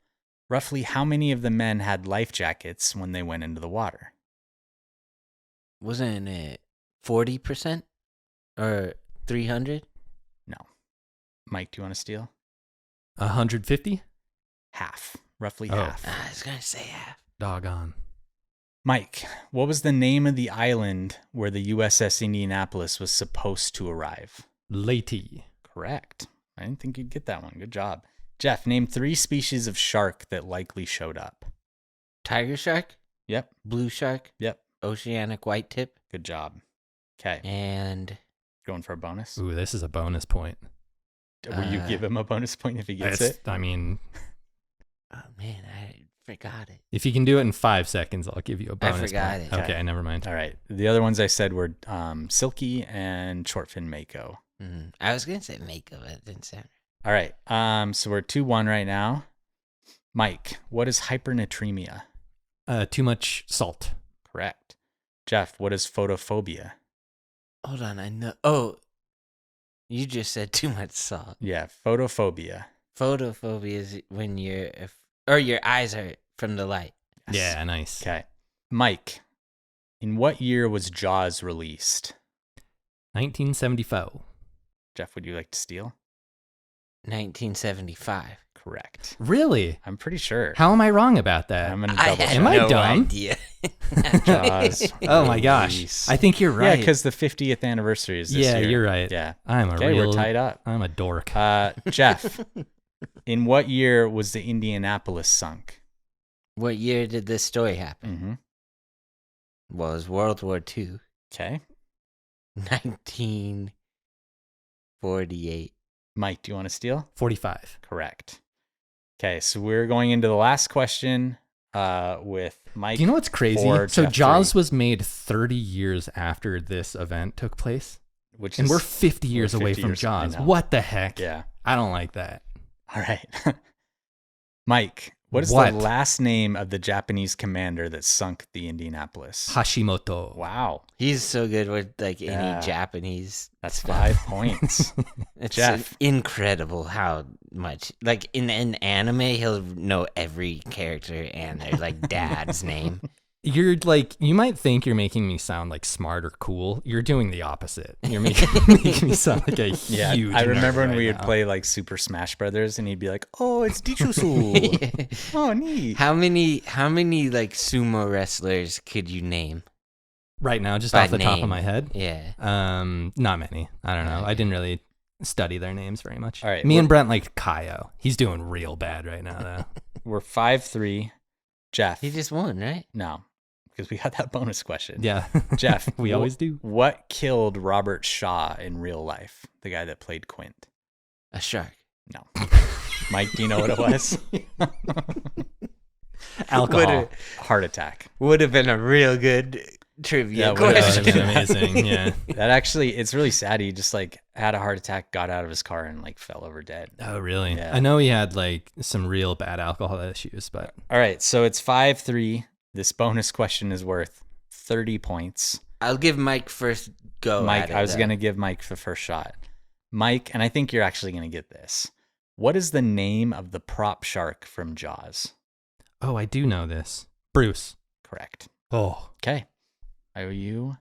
Roughly how many of the men had life jackets when they went into the water? Wasn't it 40% or 300? No. Mike, do you want to steal? 150. Half. Roughly Oh. half. I was gonna say half. Doggone. Mike, what was the name of the island where the USS Indianapolis was supposed to arrive? Lady. Correct. I didn't think you'd get that one. Good job. Jeff, name 3 species of shark that likely showed up. Tiger shark, Yep. blue shark, Yep. oceanic white tip, Good job. Okay. and Going for a bonus? Ooh, this is a bonus point. Will you give him a bonus point if he gets It's- it? I mean, oh man, I forgot it. if you can do it in 5 seconds, I'll give you a bonus forgot point. it. Okay, never mind. All right. The other ones I said were silky and shortfin mako. I was gonna say mako, but it didn't sound. All right. So we're 2-1 right now. Mike, what is hypernatremia? Too much salt. Correct. Jeff, what is photophobia? Hold on, I know. Oh, you just said too much salt. Yeah, photophobia. Photophobia is when your eyes hurt from the light. Yes. Yeah, nice. Okay. Mike, in what year was Jaws released? 1974. Jeff, would you like to steal? 1975. Correct. Really? I'm pretty sure. How am I wrong about that? I'm going to I double had check. Am I no dumb? idea. Jaws. Oh my gosh. release. I think you're Yeah, right. because the 50th anniversary is this Yeah, year. you're right. Yeah. I'm a Okay, real. we're tied up. I'm a dork. Jeff, in what year was the Indianapolis sunk? What year did this story happen? Mm-hmm. Well, it was World War II. Okay. 1948. Mike, do you want to steal? 45. Correct. Okay, so we're going into the last question with Mike. Do you know what's crazy? 4, So Jeff Jaws 3, was made 30 years after this event took place. and We're 50 years away from Jaws. What the heck? Yeah. I don't like that. All right. Mike, what is the last name of the Japanese commander that sunk the Indianapolis? Hashimoto. Wow. He's so good with like any Japanese. That's 5 points. It's Jeff. Incredible how much, like in an anime, he'll know every character and their like dad's name. You're like, you might think you're making me sound like smart or cool. You're doing the opposite. You're making me sound like a huge I remember nerd when we right would now. play like Super Smash Brothers and he'd be like, oh, it's Dichusu. Oh, neat. How many like sumo wrestlers could you name? Right now, just By off the top of name. my head. Yeah. Not many. I don't know. Okay. I didn't really study their names very much. All right, Me and Brent liked Kaio. He's doing real bad right now, though. We're 5-3. Jeff. He just won, right? No, because we got that bonus question. Yeah. Jeff. We always do. What killed Robert Shaw in real life? The guy that played Quint. A shark. No. Mike, do you know what it was? Alcohol. Heart attack. Would have been a real good trivia That would have That question. would have been amazing. Yeah. That actually, it's really sad. He just like had a heart attack, got out of his car, and like fell over dead. Oh, really? Yeah. I know he had like some real bad alcohol issues, but All right, so it's 5-3. This bonus question is worth 30 points. I'll give Mike first go. Mike, at it, I was though. going to give Mike the first shot. Mike, and I think you're actually going to get this. What is the name of the prop shark from Jaws? oh, I do know this. Bruce. Correct. Oh, Okay. I owe you.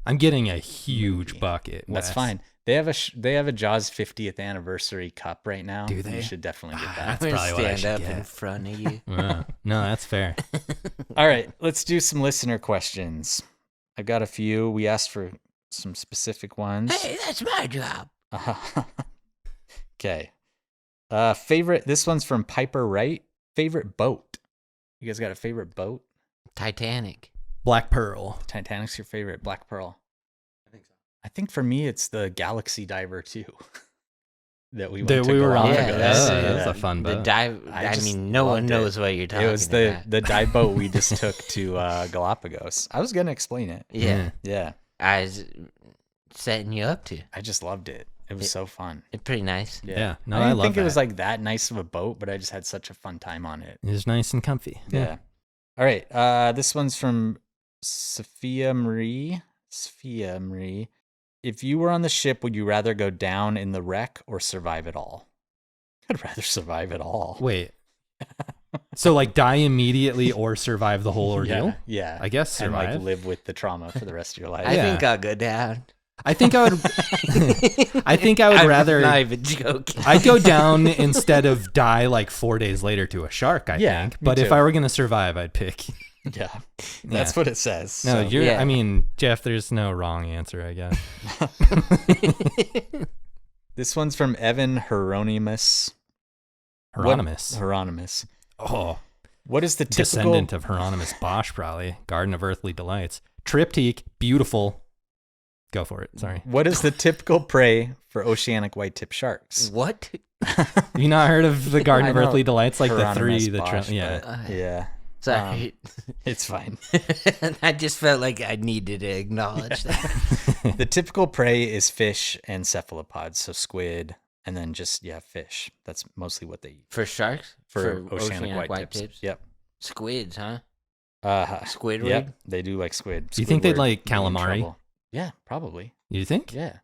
I'm getting a huge Movie. bucket. That's Wes. fine. They have a Jaws 50th anniversary cup right now. Do they? You should definitely get I'm that. gonna probably what I stand should up in get. front of you. Wow. No, that's fair. All right, let's do some listener questions. I've got a few. We asked for some specific ones. Hey, that's my job. Okay. Favorite. This one's from Piper Wright. Favorite boat. You guys got a favorite boat? Titanic. Black Pearl. Titanic's your favorite. Black Pearl. I think so. I think for me, it's the Galaxy Diver too. That we went That to we were on. Galapagos. Yeah, that's- That's a fun The boat. dive. I I just mean, no one loved it. knows what you're talking It was about. the dive boat we just took to Galapagos. I was gonna explain it. Yeah, Yeah, I was setting you up to. I just loved it. It was so fun. It's pretty nice. Yeah. No, I I didn't love think it was that. like that nice of a boat, but I just had such a fun time on it. It was nice and comfy. Yeah. All right. This one's from Sophia Marie. Sophia Marie. If you were on the ship, would you rather go down in the wreck or survive it all? I'd rather survive it all. Wait. So like die immediately or survive the whole ordeal? Yeah. I guess And survive. like live with the trauma for the rest of your life. I Yeah. think I'll go down. I think I would. I think I would I'm rather. not even joking. I'd go down instead of die like 4 days later to a shark. I Yeah, think. me But if too. I were gonna survive, I'd pick. Yeah. That's what it says. No, so. you're. Yeah. I mean, Jeff. There's no wrong answer, I guess. This one's from Evan Hieronymus. Hieronymus. Hieronymus. Oh, What is the typical descendant of Hieronymus Bosch, probably. Garden of Earthly Delights. Triptych, beautiful. Go for it. Sorry. What is the typical prey for oceanic white-tip sharks? What? Have you not heard of the Garden I of know Earthly Delights? Like the Hieronymus three, Bosch, yeah. but yeah. Sorry. It's fine. I just felt like I needed to acknowledge that. The typical prey is fish and cephalopods, so squid, and then just fish. That's mostly what they eat For sharks? for oceanic white tips. Yep. Squids, huh? Squidward? Yep. They do like squid. Do you think they'd Squidward like would be in calamari? trouble. Yeah, probably. You think? Yeah.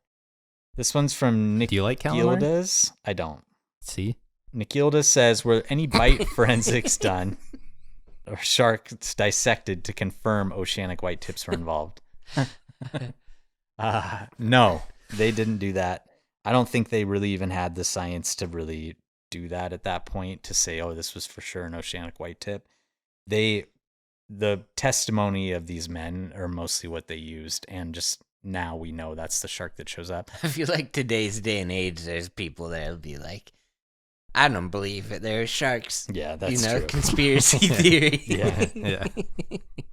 This one's from Do you like calamari? Nikildas. I don't. See? Nikilda says, were any bite forensics done or sharks dissected to confirm oceanic white tips were involved? No, they didn't do that. I don't think they really even had the science to really do that at that point to say, oh, this was for sure an oceanic white tip. The testimony of these men are mostly what they used, and just now we know that's the shark that shows up. I feel like today's day and age, there's people that'll be like, I don't believe it. There are sharks. Yeah, that's true. Conspiracy theory.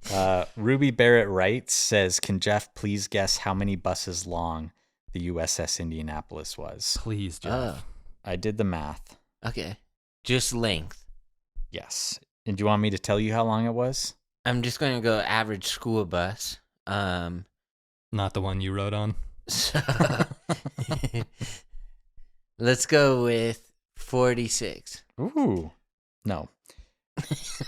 Yeah. Ruby Barrett Wright says, "Can Jeff please guess how many buses long the USS Indianapolis was?" Please, Jeff. I did the math. Okay. Just length. Yes. And do you want me to tell you how long it was? I'm just going to go average school bus. Not the one you rode on. So let's go with 46. Ooh. No.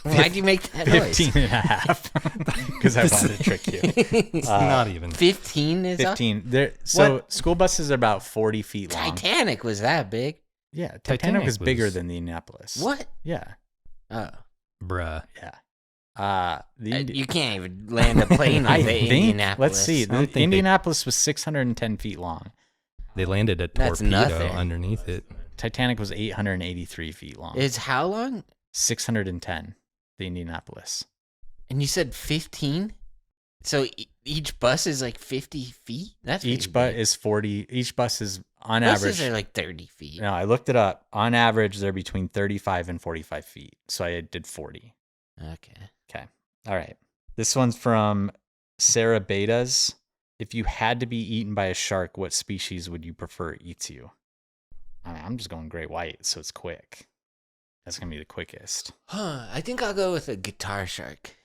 Why'd you make that noise? 15 and a half. Because I wanted to trick you. It's not even. 15 is 15. So school buses are about 40 feet long. Titanic was that big. Yeah, Titanic was bigger than the Indianapolis. What? Yeah. Oh. Bruh. Yeah. You can't even land a plane with the Indianapolis. Let's see. The Indianapolis was 610 feet long. They landed a That's torpedo nothing. underneath it. Titanic was 883 feet long. It's how long? 610, the Indianapolis. And you said 15? So each bus is like 50 feet? That's Each bus is 40. Each bus is on average. Buses are like 30 feet. No, I looked it up. On average, they're between 35 and 45 feet. So I did 40. Okay. All right. This one's from Sarah Betas. If you had to be eaten by a shark, what species would you prefer eats you? I'm just going great white, so it's quick. That's going to be the quickest. I think I'll go with a guitar shark.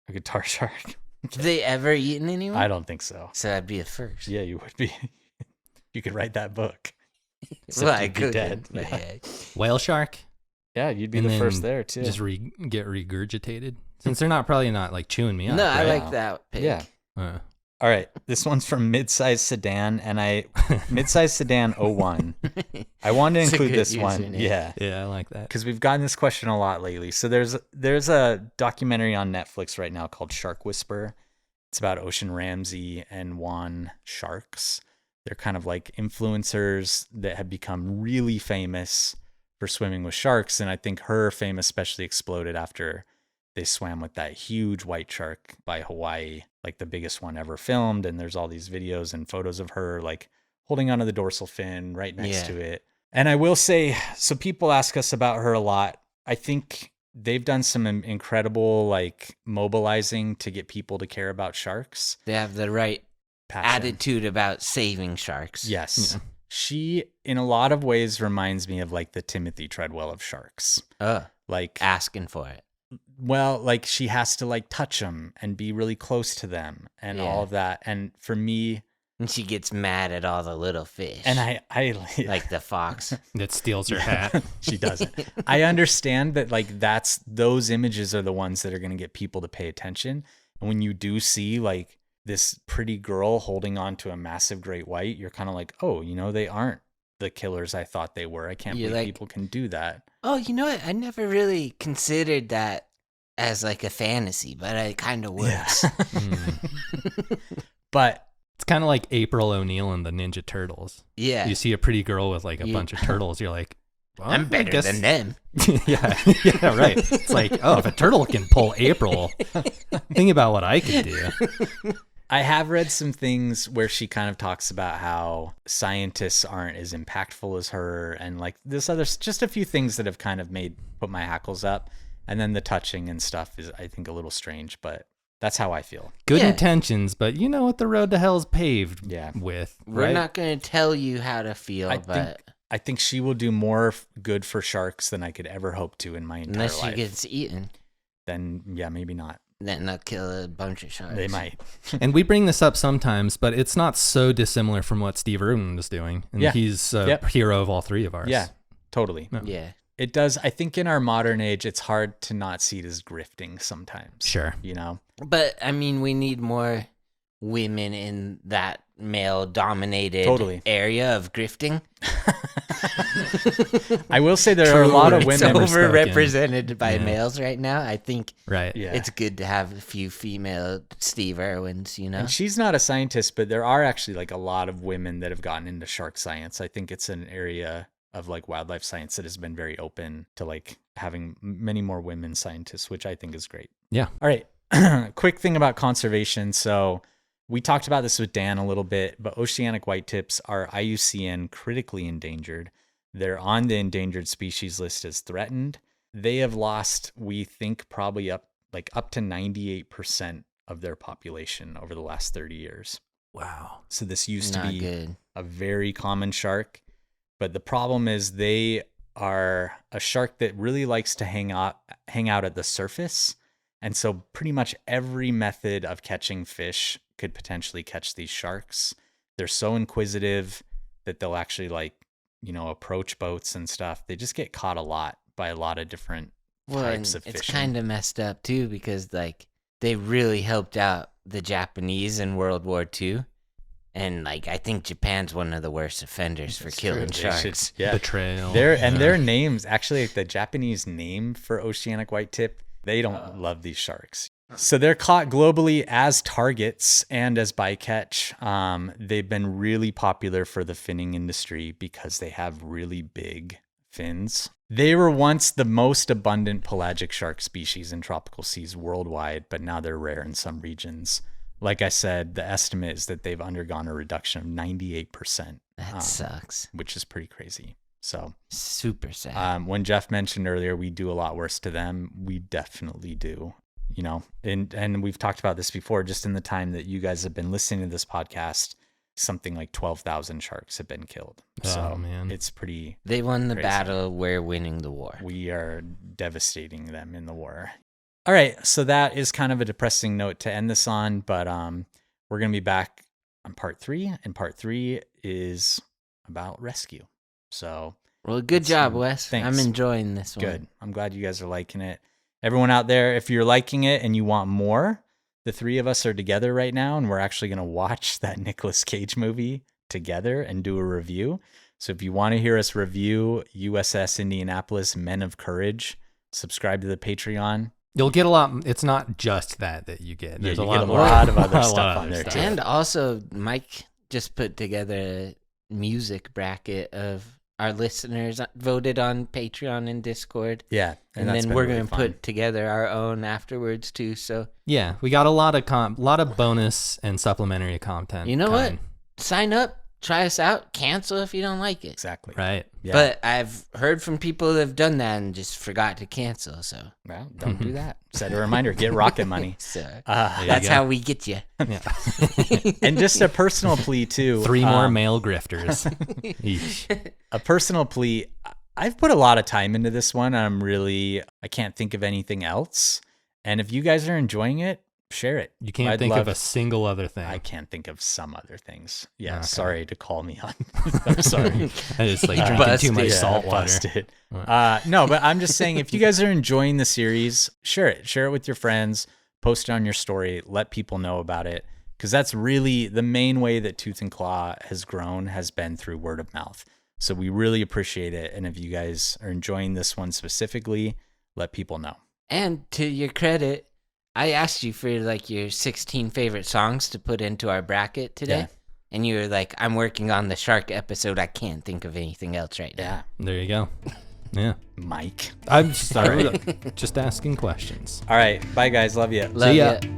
A guitar shark. Have they ever eaten anyone? I don't think so. So that'd be a first. Yeah, you would be. You could write that book. Well, I you'd be could. dead. Yeah. Whale shark? Yeah, you'd be And the then first there, too. Just get regurgitated? Since they're probably not like chewing me up. No, right? I like that pick. Yeah. Uh, All right. This one's from Midsize Sedan, and Midsize Sedan 01. I wanted to It's a include good this one. username. Yeah. yeah, I like that. Because we've gotten this question a lot lately. So there's a documentary on Netflix right now called Shark Whisper. It's about Ocean Ramsey and Juan sharks. They're kind of like influencers that have become really famous for swimming with sharks. And I think her fame especially exploded after they swam with that huge white shark by Hawaii, like the biggest one ever filmed. And there's all these videos and photos of her like holding onto the dorsal fin right next to it. And I will say, so people ask us about her a lot. I think they've done some incredible like mobilizing to get people to care about sharks. They have the right Passion. attitude about saving sharks. Yes. Yeah. She, in a lot of ways, reminds me of like the Timothy Treadwell of sharks. Like asking for it. Well, like she has to like touch them and be really close to them and all of that. And for me, and she gets mad at all the little fish. and I like the fox that steals her hat. She doesn't. I understand that like those images are the ones that are going to get people to pay attention. And when you do see like this pretty girl holding on to a massive great white, you're kind of like, oh, they aren't the killers I thought they were. I can't believe people can do that. Oh, you know what? I never really considered that as like a fantasy, but it kind of works. But it's kind of like April O'Neil and the Ninja Turtles. Yeah. You see a pretty girl with like a bunch of turtles, you're like, well, I'm better than them. yeah, right. It's like, oh, if a turtle can pull April, think about what I could do. I have read some things where she kind of talks about how scientists aren't as impactful as her, and like this other, just a few things that have kind of put my hackles up. And then the touching and stuff is, I think, a little strange, but that's how I feel. Good intentions, but you know what the road to hell is paved with. We're right? not going to tell you how to feel, I think she will do more good for sharks than I could ever hope to in my entire life. Unless she gets eaten. Then, yeah, maybe not. Then they'll kill a bunch of sharks. They might. And we bring this up sometimes, but it's not so dissimilar from what Steve Irwin is doing. And he's a hero of all three of ours. Yeah, totally. Yeah. It does. I think in our modern age, it's hard to not see it as grifting sometimes. Sure. But, I mean, we need more women in that male-dominated area of grifting. I will say there are a lot of women it's overrepresented by males right now. I think it's good to have a few female Steve Irwins, And she's not a scientist, but there are actually like a lot of women that have gotten into shark science. I think it's an area of like wildlife science that has been very open to like having many more women scientists, which I think is great. Yeah. All right. Quick thing about conservation. So we talked about this with Dan a little bit, but oceanic whitetips are IUCN critically endangered. They're on the endangered species list as threatened. They have lost, we think, probably up to 98% of their population over the last 30 years. Wow. So this used to Not be good. a very common shark, but the problem is they are a shark that really likes to hang out at the surface. And so pretty much every method of catching fish could potentially catch these sharks. They're so inquisitive that they'll actually approach boats and stuff. They just get caught a lot by a lot of different types of fishing. It's kind of messed up too, because they really helped out the Japanese in World War II. And I think Japan's one of the worst offenders for killing sharks. Betrayal. Their names, actually, the Japanese name for oceanic whitetip, they don't love these sharks. So they're caught globally as targets and as bycatch. They've been really popular for the finning industry because they have really big fins. They were once the most abundant pelagic shark species in tropical seas worldwide, but now they're rare in some regions. Like I said, the estimate is that they've undergone a reduction of 98%. That sucks. Which is pretty crazy. So super sad. When Jeff mentioned earlier, we do a lot worse to them. We definitely do. And we've talked about this before, just in the time that you guys have been listening to this podcast, something like 12,000 sharks have been killed. So man. It's pretty They won the crazy. battle, we're winning the war. We are devastating them in the war. All right, so that is kind of a depressing note to end this on, but we're going to be back on part 3, and part 3 is about rescue. So, well, good job, Wes. Thanks. I'm enjoying this one. Good. I'm glad you guys are liking it. Everyone out there, if you're liking it and you want more, the 3 of us are together right now, and we're actually going to watch that Nicolas Cage movie together and do a review. So if you want to hear us review USS Indianapolis, Men of Courage, subscribe to the Patreon. You'll get a lot. It's not just that you get. There's you a lot get a lot of other a stuff lot of on other there stuff. too. And also, Mike just put together a music bracket of our listeners voted on Patreon and Discord. Yeah. And then we're going to put together our own afterwards too. So yeah, we got a lot of bonus and supplementary content. you know what? Sign up, try us out, cancel if you don't like it. Exactly. Right. Yeah. But I've heard from people that have done that and just forgot to cancel. So Well, don't do that. Set a reminder. Get rocket money. so That's how we get you. Yeah. And just a personal plea too. 3 more male grifters. Eesh. A personal plea. I've put a lot of time into this one. I can't think of anything else. And if you guys are enjoying it, share it. You can't think of a single other thing. I can't think of some other things. Yeah, Okay. Sorry to call me on. I'm sorry. I just drinking too much Yeah, salt water. busted. No, but I'm just saying, if you guys are enjoying the series, share it. Share it with your friends. Post it on your story. Let people know about it. Because that's really the main way that Tooth and Claw has grown, has been through word of mouth. So we really appreciate it. And if you guys are enjoying this one specifically, let people know. And to your credit, I asked you for your 16 favorite songs to put into our bracket today. Yeah. And you were like, I'm working on the shark episode. I can't think of anything else right now. Yeah. There you go. Yeah. Mike. I'm sorry. Just asking questions. All right. Bye, guys. Love you. Love ya. ya.